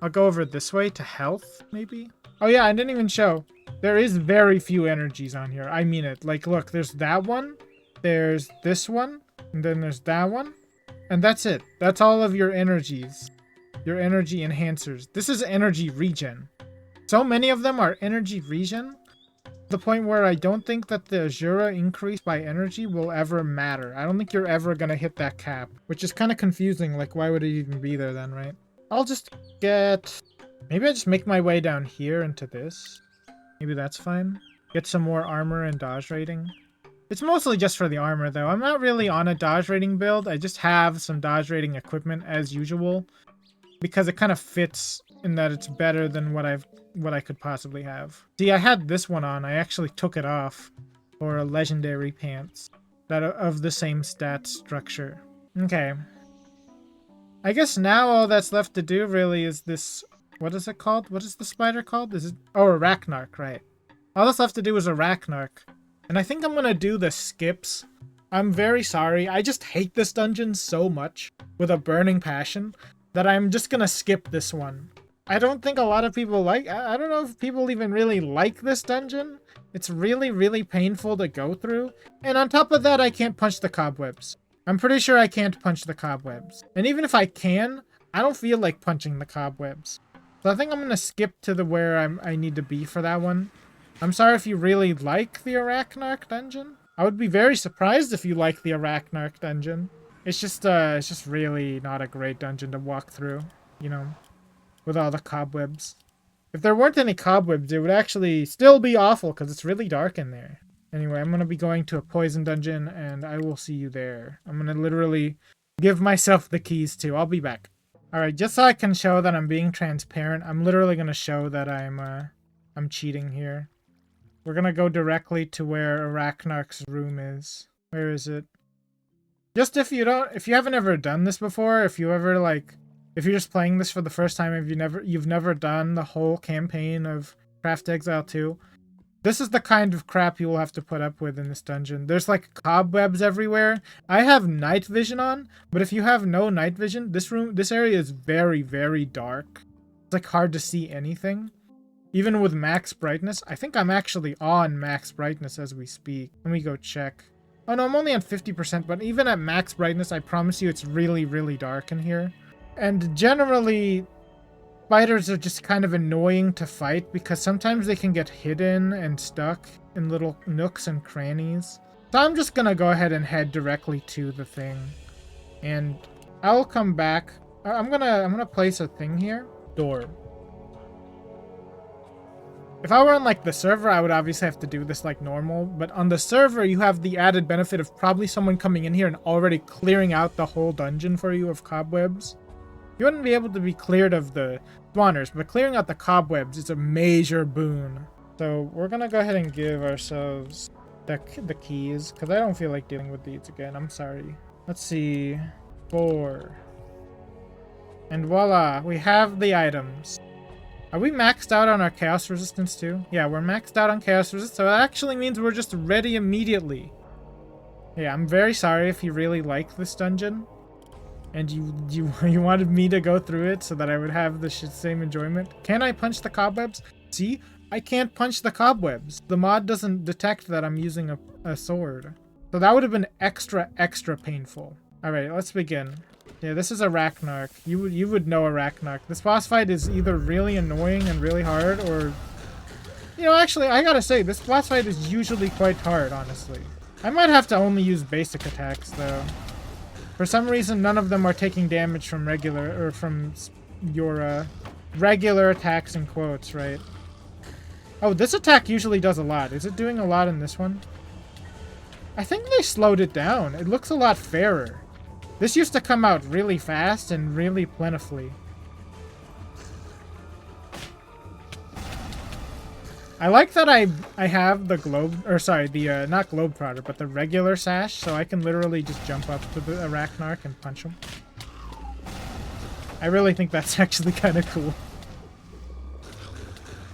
go over this way to health, maybe? Oh yeah, I didn't even show. There is very few energies on here. I mean it. Like, look, there's that one, there's this one, and then there's that one. And that's it. That's all of your energies. Your energy enhancers. This is energy regen. So many of them are energy regen. The point where I don't think that the Azura increase by energy will ever matter. I don't think you're ever gonna hit that cap, which is kind of confusing. Like, why would it even be there then, right? I'll just get... Maybe I just make my way down here into this. Maybe that's fine. Get some more armor and dodge rating. It's mostly just for the armor, though. I'm not really on a dodge rating build. I just have some dodge rating equipment as usual, because it kind of fits in that it's better than what I could possibly have. See, I had this one on. I actually took it off for a legendary pants that of the same stat structure. Okay. I guess now all that's left to do really is this... What is it called? What is the spider called? Is it... Oh, Arachnarch, right. All that's left to do is Arachnarch. And I think I'm gonna do the skips. I'm very sorry. I just hate this dungeon so much with a burning passion that I'm just gonna skip this one. I don't think a lot of people I don't know if people even really like this dungeon. It's really, really painful to go through. And on top of that, I can't punch the cobwebs. I'm pretty sure I can't punch the cobwebs. And even if I can, I don't feel like punching the cobwebs. So I think I'm gonna skip to the where I need to be for that one. I'm sorry if you really like the Arachnarch dungeon. I would be very surprised if you like the Arachnarch dungeon. It's just really not a great dungeon to walk through, you know, with all the cobwebs. If there weren't any cobwebs, it would actually still be awful because it's really dark in there. Anyway, I'm going to be going to a poison dungeon, and I will see you there. I'm going to literally give myself the keys too. I'll be back. Alright, just so I can show that I'm being transparent, I'm literally going to show that I'm cheating here. We're going to go directly to where Arachnarch's room is. Where is it? Just if you haven't ever done this before, if you're just playing this for the first time, if you've never done the whole campaign of Craft-To-Exile 2, this is the kind of crap you will have to put up with in this dungeon. There's like cobwebs everywhere. I have night vision on, but if you have no night vision, this area is very, very dark. It's like hard to see anything. Even with max brightness. I think I'm actually on max brightness as we speak. Let me go check. Oh no, I'm only on 50%, but even at max brightness, I promise you it's really, really dark in here. And generally, spiders are just kind of annoying to fight because sometimes they can get hidden and stuck in little nooks and crannies. So I'm just gonna go ahead and head directly to the thing. And I'll come back. I'm gonna place a thing here. Door. If I were on like the server, I would obviously have to do this like normal, but on the server, you have the added benefit of probably someone coming in here and already clearing out the whole dungeon for you of cobwebs. You wouldn't be able to be cleared of the spawners, but clearing out the cobwebs is a major boon. So we're gonna go ahead and give ourselves the keys, because I don't feel like dealing with these again. I'm sorry. Let's see. 4. And voila, we have the items. Are we maxed out on our chaos resistance too? Yeah, we're maxed out on chaos resistance, so that actually means we're just ready immediately. Yeah, I'm very sorry if you really like this dungeon, and you wanted me to go through it so that I would have the same enjoyment. Can I punch the cobwebs? See? I can't punch the cobwebs. The mod doesn't detect that I'm using a sword. So that would have been extra painful. Alright, let's begin. Yeah, this is Arachnarch. You would know Arachnarch. This boss fight is either really annoying and really hard, or... You know, actually, I gotta say, this boss fight is usually quite hard, honestly. I might have to only use basic attacks, though. For some reason, none of them are taking damage from your regular attacks in quotes, right? Oh, this attack usually does a lot. Is it doing a lot in this one? I think they slowed it down. It looks a lot fairer. This used to come out really fast and really plentifully. I like that I have the not Globetrotter, but the regular sash, so I can literally just jump up to the Arachnarch and punch him. I really think that's actually kind of cool.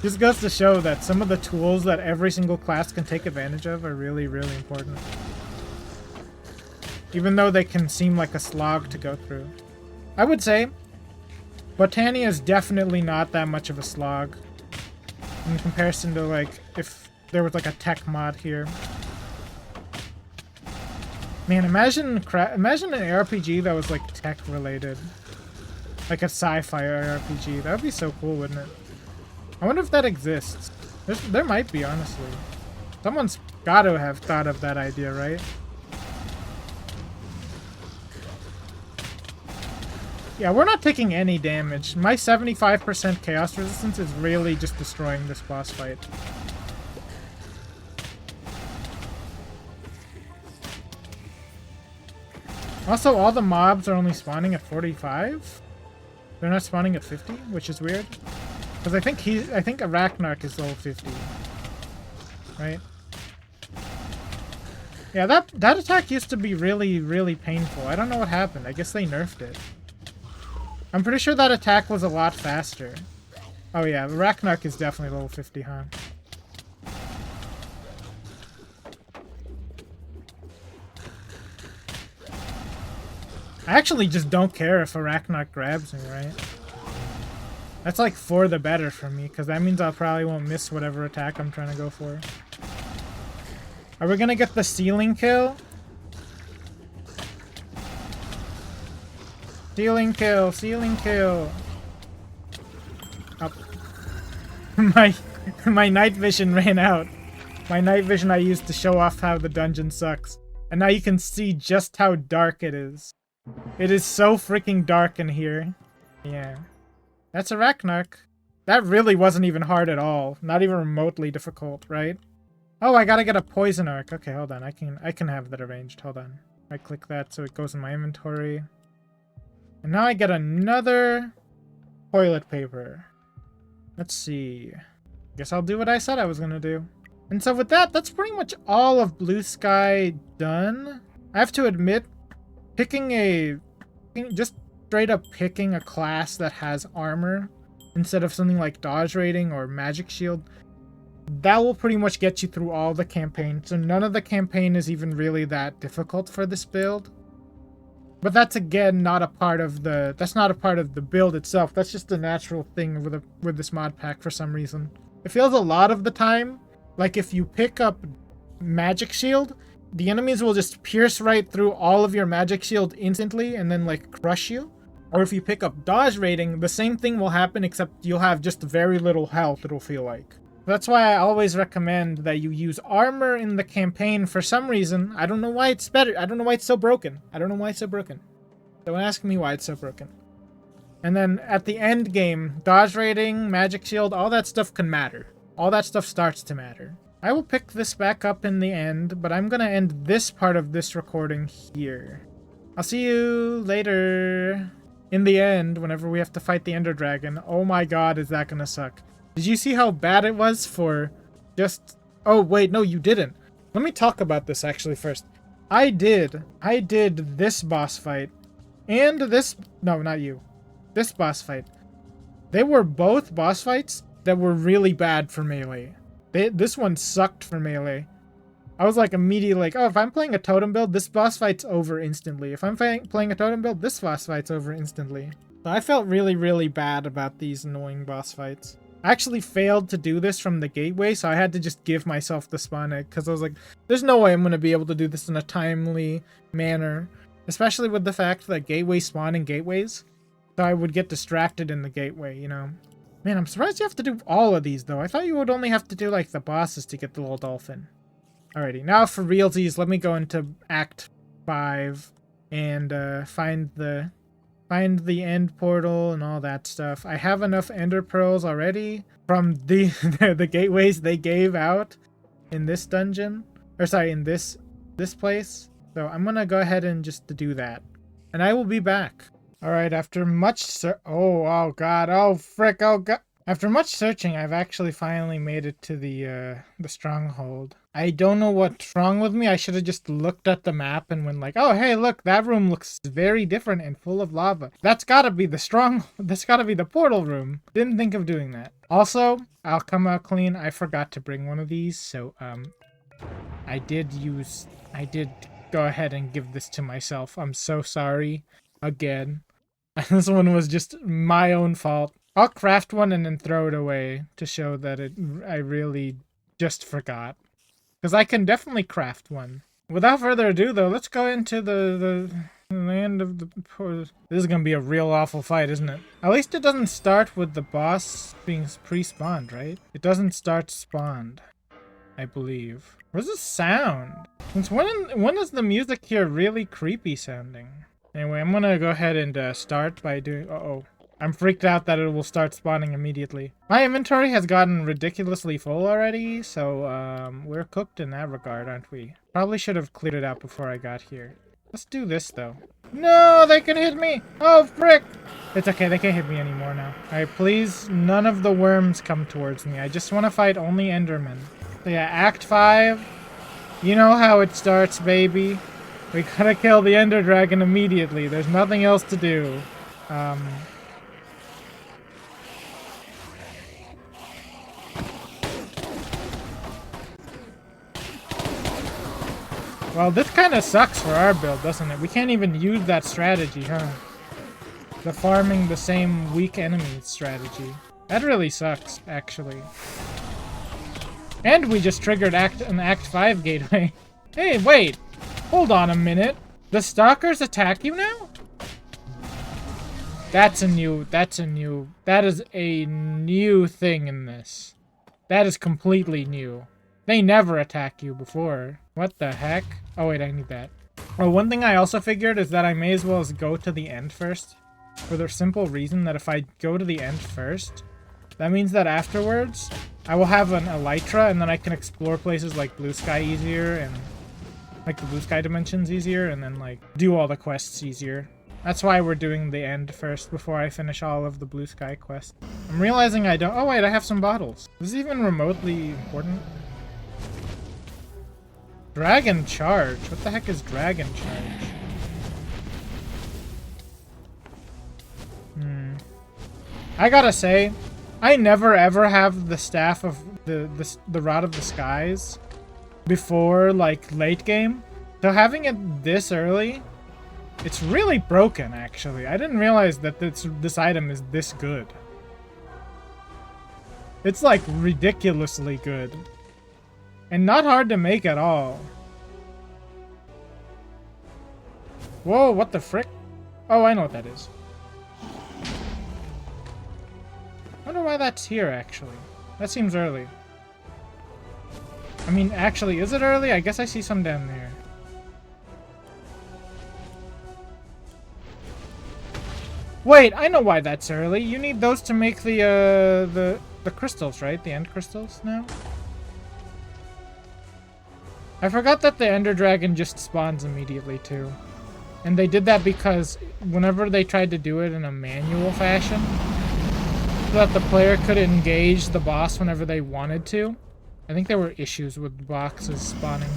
Just goes to show that some of the tools that every single class can take advantage of are really, really important. Even though they can seem like a slog to go through. I would say Botania is definitely not that much of a slog in comparison to like if there was like a tech mod here. Man, imagine an RPG that was like tech related. Like a sci-fi RPG. That would be so cool, wouldn't it? I wonder if that exists. There might be, honestly. Someone's got to have thought of that idea, right? Yeah, we're not taking any damage. My 75% chaos resistance is really just destroying this boss fight. Also, all the mobs are only spawning at 45? They're not spawning at 50, which is weird. Because I think Arachnarch is level 50. Right? Yeah, that attack used to be really, really painful. I don't know what happened. I guess they nerfed it. I'm pretty sure that attack was a lot faster. Oh yeah, Arachnarch is definitely level 50, huh? I actually just don't care if Arachnarch grabs me, right? That's like for the better for me, because that means I probably won't miss whatever attack I'm trying to go for. Are we gonna get the ceiling kill? Ceiling kill, ceiling kill. Up. My night vision ran out. My night vision I used to show off how the dungeon sucks. And now you can see just how dark it is. It is so freaking dark in here. Yeah. That's Arachnarch. That really wasn't even hard at all. Not even remotely difficult, right? Oh, I gotta get a poison arc. Okay, hold on. I can have that arranged. Hold on. I click that so it goes in my inventory. And now I get another toilet paper. Let's see. Guess I'll do what I said I was gonna do. And so with that, that's pretty much all of Blue Sky done. I have to admit, just straight up picking a class that has armor instead of something like dodge rating or magic shield, that will pretty much get you through all the campaign. So none of the campaign is even really that difficult for this build. But that's again not a part of the build itself. That's just a natural thing with this mod pack for some reason. It feels a lot of the time like if you pick up magic shield, the enemies will just pierce right through all of your magic shield instantly and then like crush you. Or if you pick up dodge rating, the same thing will happen except you'll have just very little health, it'll feel like. That's why I always recommend that you use armor in the campaign for some reason. I don't know why it's better. I don't know why it's so broken. Don't ask me why it's so broken. And then at the end game, dodge rating, magic shield, all that stuff can matter. All that stuff starts to matter. I will pick this back up in the end, but I'm gonna end this part of this recording here. I'll see you later. In the end, whenever we have to fight the Ender Dragon. Oh my god, is that gonna suck. Did you see how bad it was for just... Oh, wait, no, you didn't. Let me talk about this actually first. I did this boss fight. And this... No, not you. This boss fight. They were both boss fights that were really bad for melee. This one sucked for melee. I was like immediately like, oh, if I'm playing a totem build, this boss fight's over instantly. If I'm playing a totem build, this boss fight's over instantly. So I felt really, really bad about these annoying boss fights. I actually failed to do this from the gateway, so I had to just give myself the spawn egg, because I was like, there's no way I'm going to be able to do this in a timely manner. Especially with the fact that gateways spawn in gateways. So I would get distracted in the gateway, you know. Man, I'm surprised you have to do all of these, though. I thought you would only have to do, like, the bosses to get the little dolphin. Alrighty, now for realsies, let me go into Act 5 and find the end portal and all that stuff. I have enough ender pearls already from the gateways they gave out in this dungeon. Or sorry, in this place. So I'm gonna go ahead and just do that. And I will be back. Alright, after much oh god, oh frick, oh god. After much searching, I've actually finally made it to the stronghold. I don't know what's wrong with me. I should have just looked at the map and went like, oh hey, look, that room looks very different and full of lava. That's gotta be that's gotta be the portal room. Didn't think of doing that. Also, I'll come out clean. I forgot to bring one of these, so I did go ahead and give this to myself. I'm so sorry again. This one was just my own fault. I'll craft one and then throw it away to show that I really just forgot. Because I can definitely craft one. Without further ado, though, let's go into the land of the... This is going to be a real awful fight, isn't it? At least it doesn't start with the boss being pre-spawned, right? It doesn't start spawned, I believe. Where's the sound? Since when is the music here really creepy sounding? Anyway, I'm going to go ahead and start by doing... Uh-oh. I'm freaked out that it will start spawning immediately. My inventory has gotten ridiculously full already, so we're cooked in that regard, aren't we? Probably should have cleared it out before I got here. Let's do this, though. No, they can hit me! Oh, frick! It's okay, they can't hit me anymore now. Alright, please, none of the worms come towards me. I just want to fight only Endermen. So yeah, Act 5. You know how it starts, baby. We gotta kill the Ender Dragon immediately. There's nothing else to do. Well, this kind of sucks for our build, doesn't it? We can't even use that strategy, huh? The farming the same weak enemies strategy. That really sucks, actually. And we just triggered an Act 5 gateway. Hey, wait! Hold on a minute. The stalkers attack you now? That is a new thing in this. That is completely new. They never attack you before. What the heck? Oh wait, I need that. Well, one thing I also figured is that I may as well go to the end first. For the simple reason that if I go to the end first, That means that afterwards, I will have an elytra, and then I can explore places like Blue Sky easier, and like the Blue Sky dimensions easier, and then like do all the quests easier. That's why we're doing the end first before I finish all of the Blue Sky quests. I'm realizing I don't— oh wait, I have some bottles. Is this even remotely important? Dragon Charge? What the heck is Dragon Charge? I gotta say, I never ever have the staff of the Rod of the Skies before like late game. So having it this early, it's really broken actually. I didn't realize that this item is this good. It's like ridiculously good. And not hard to make at all. Whoa, what the frick? Oh, I know what that is. I wonder why that's here, actually. That seems early. I mean, actually, is it early? I guess I see some down there. Wait, I know why that's early. You need those to make the crystals, right? The end crystals now? I forgot that the Ender Dragon just spawns immediately, too. And they did that because whenever they tried to do it in a manual fashion, so that the player could engage the boss whenever they wanted to. I think there were issues with boxes spawning.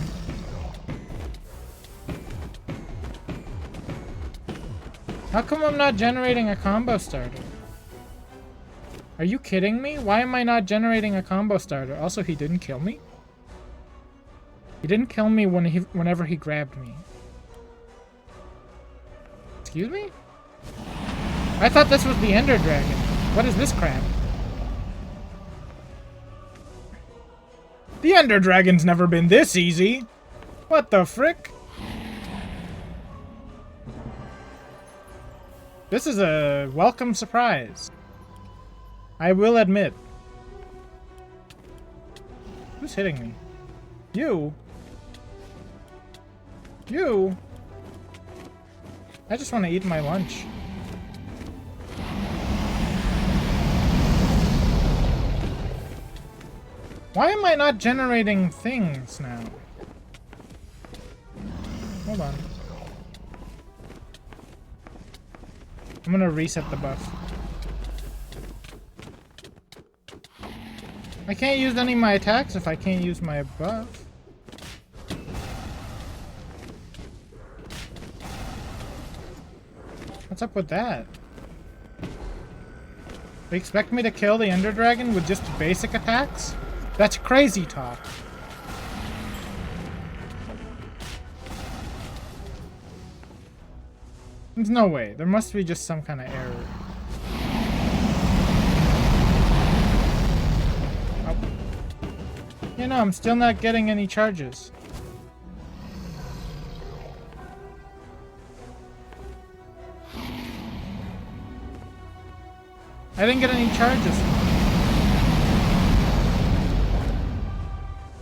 How come I'm not generating a combo starter? Are you kidding me? Why am I not generating a combo starter? Also, he didn't kill me? He didn't kill me whenever he grabbed me. Excuse me? I thought this was the Ender Dragon. What is this crap? The Ender Dragon's never been this easy. What the frick? This is a welcome surprise. I will admit. Who's hitting me? You? You? I just want to eat my lunch. Why am I not generating things now? Hold on. I'm gonna reset the buff. I can't use any of my attacks if I can't use my buff. What's up with that? They expect me to kill the Ender Dragon with just basic attacks? That's crazy talk. There's no way. There must be just some kind of error. Oh. You know, I'm still not getting any charges. I didn't get any charges.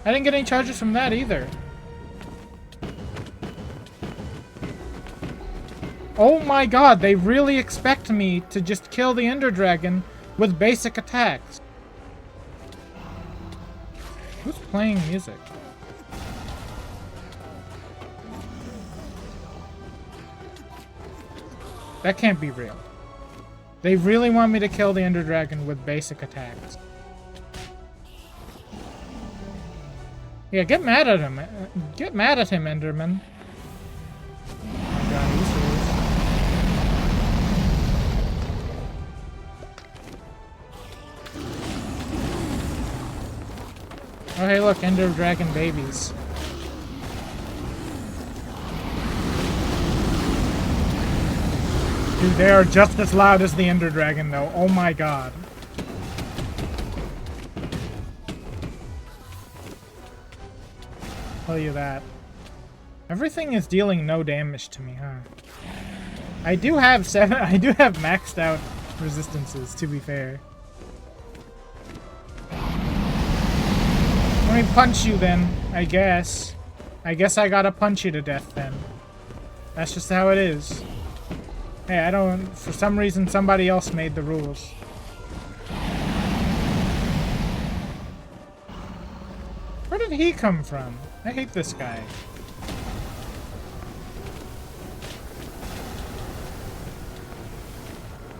I didn't get any charges from that either. Oh my god, they really expect me to just kill the Ender Dragon with basic attacks. Who's playing music? That can't be real. They really want me to kill the Ender Dragon with basic attacks. Yeah, get mad at him. Get mad at him, Enderman. Oh my god, are you serious? Oh hey look, Ender Dragon babies. Dude, they are just as loud as the Ender Dragon though. Oh my god. Tell you that. Everything is dealing no damage to me, huh? I do have maxed out resistances, to be fair. Let me punch you then, I guess. I guess I gotta punch you to death then. That's just how it is. Hey, I don't... For some reason, somebody else made the rules. did he come from? I hate this guy.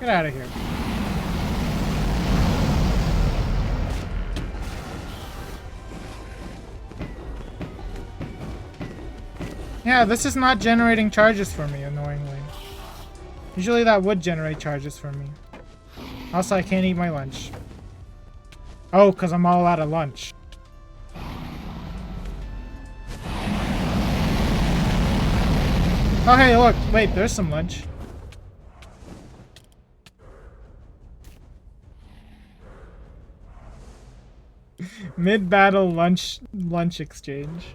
Get out of here. Yeah, this is not generating charges for me, annoyingly. Usually that would generate charges for me. Also, I can't eat my lunch. Oh, because I'm all out of lunch. Oh, hey, look. Wait, there's some lunch. Mid-battle lunch exchange.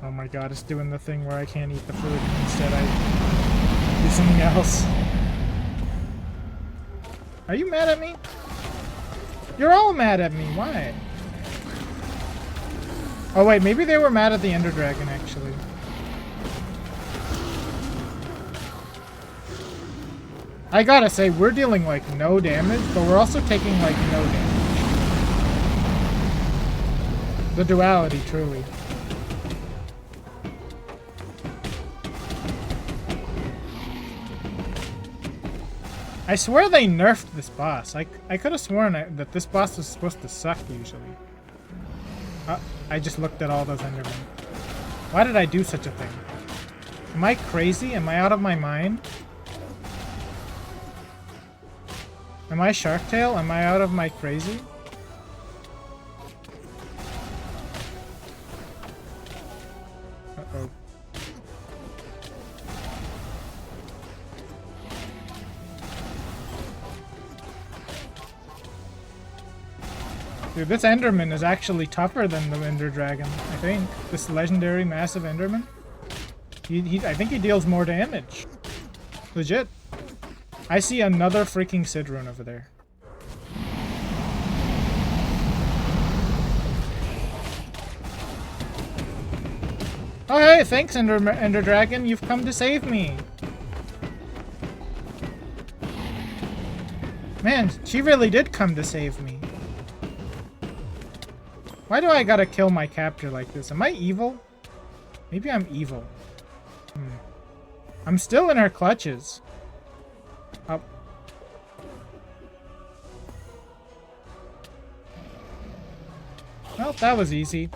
Oh my god, it's doing the thing where I can't eat the food and instead I do something else. Are you mad at me? You're all mad at me. Why? Oh wait, maybe they were mad at the Ender Dragon actually. I gotta say, we're dealing like no damage, but we're also taking like no damage. The duality, truly. I swear they nerfed this boss. I could have sworn that this boss was supposed to suck usually. I just looked at all those Endermen. Why did I do such a thing? Am I crazy? Am I out of my mind? Am I Shark Tale? Am I out of my crazy? Uh-oh. Dude, this Enderman is actually tougher than the Ender Dragon, I think. This legendary massive Enderman. I think he deals more damage. Legit. I see another freaking Sid rune over there. Oh hey, thanks Ender Dragon, you've come to save me. Man, she really did come to save me. Why do I gotta kill my captor like this? Am I evil? Maybe I'm evil. I'm still in her clutches. Oh. Well, that was easy.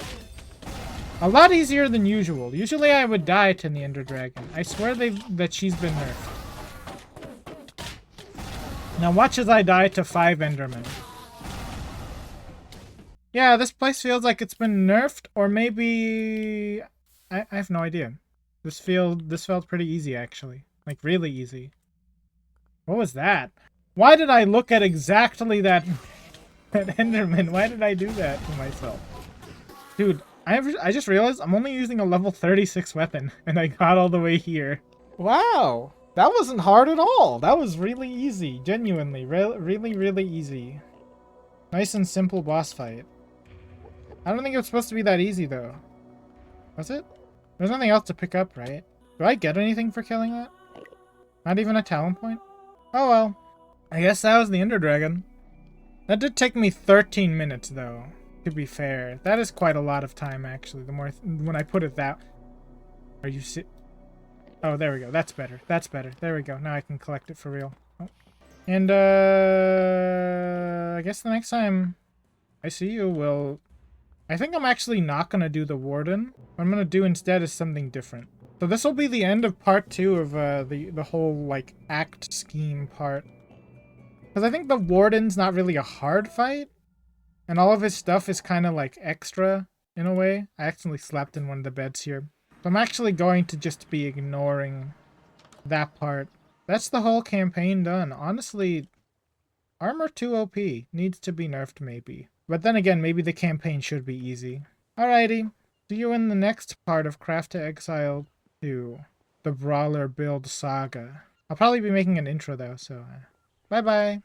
A lot easier than usual. Usually I would die to the Ender Dragon. I swear that she's been nerfed. Now watch as I die to 5 Endermen. Yeah, this place feels like it's been nerfed, or maybe... I have no idea. This felt pretty easy, actually. Like, really easy. What was that? Why did I look at exactly that Enderman? Why did I do that to myself? Dude, I just realized I'm only using a level 36 weapon, and I got all the way here. Wow! That wasn't hard at all! That was really easy, genuinely. Really easy. Nice and simple boss fight. I don't think it was supposed to be that easy, though. Was it? There's nothing else to pick up, right? Do I get anything for killing that? Not even a talent point? Oh well. I guess that was the Ender Dragon. That did take me 13 minutes, though. To be fair. That is quite a lot of time, actually. The more when I put it that... Are you Oh, there we go. That's better. That's better. There we go. Now I can collect it for real. Oh. And, I guess the next time I see you, will... I think I'm actually not going to do the Warden. What I'm going to do instead is something different. So this will be the end of part 2 of the whole, like, act scheme part. Because I think the Warden's not really a hard fight. And all of his stuff is kind of, like, extra, in a way. I accidentally slept in one of the beds here. So I'm actually going to just be ignoring that part. That's the whole campaign done. Honestly, Armor 2 OP needs to be nerfed, maybe. But then again, maybe the campaign should be easy. Alrighty. See you in the next part of Craft-To-Exile 2. The Brawler build saga. I'll probably be making an intro though, so... Bye-bye.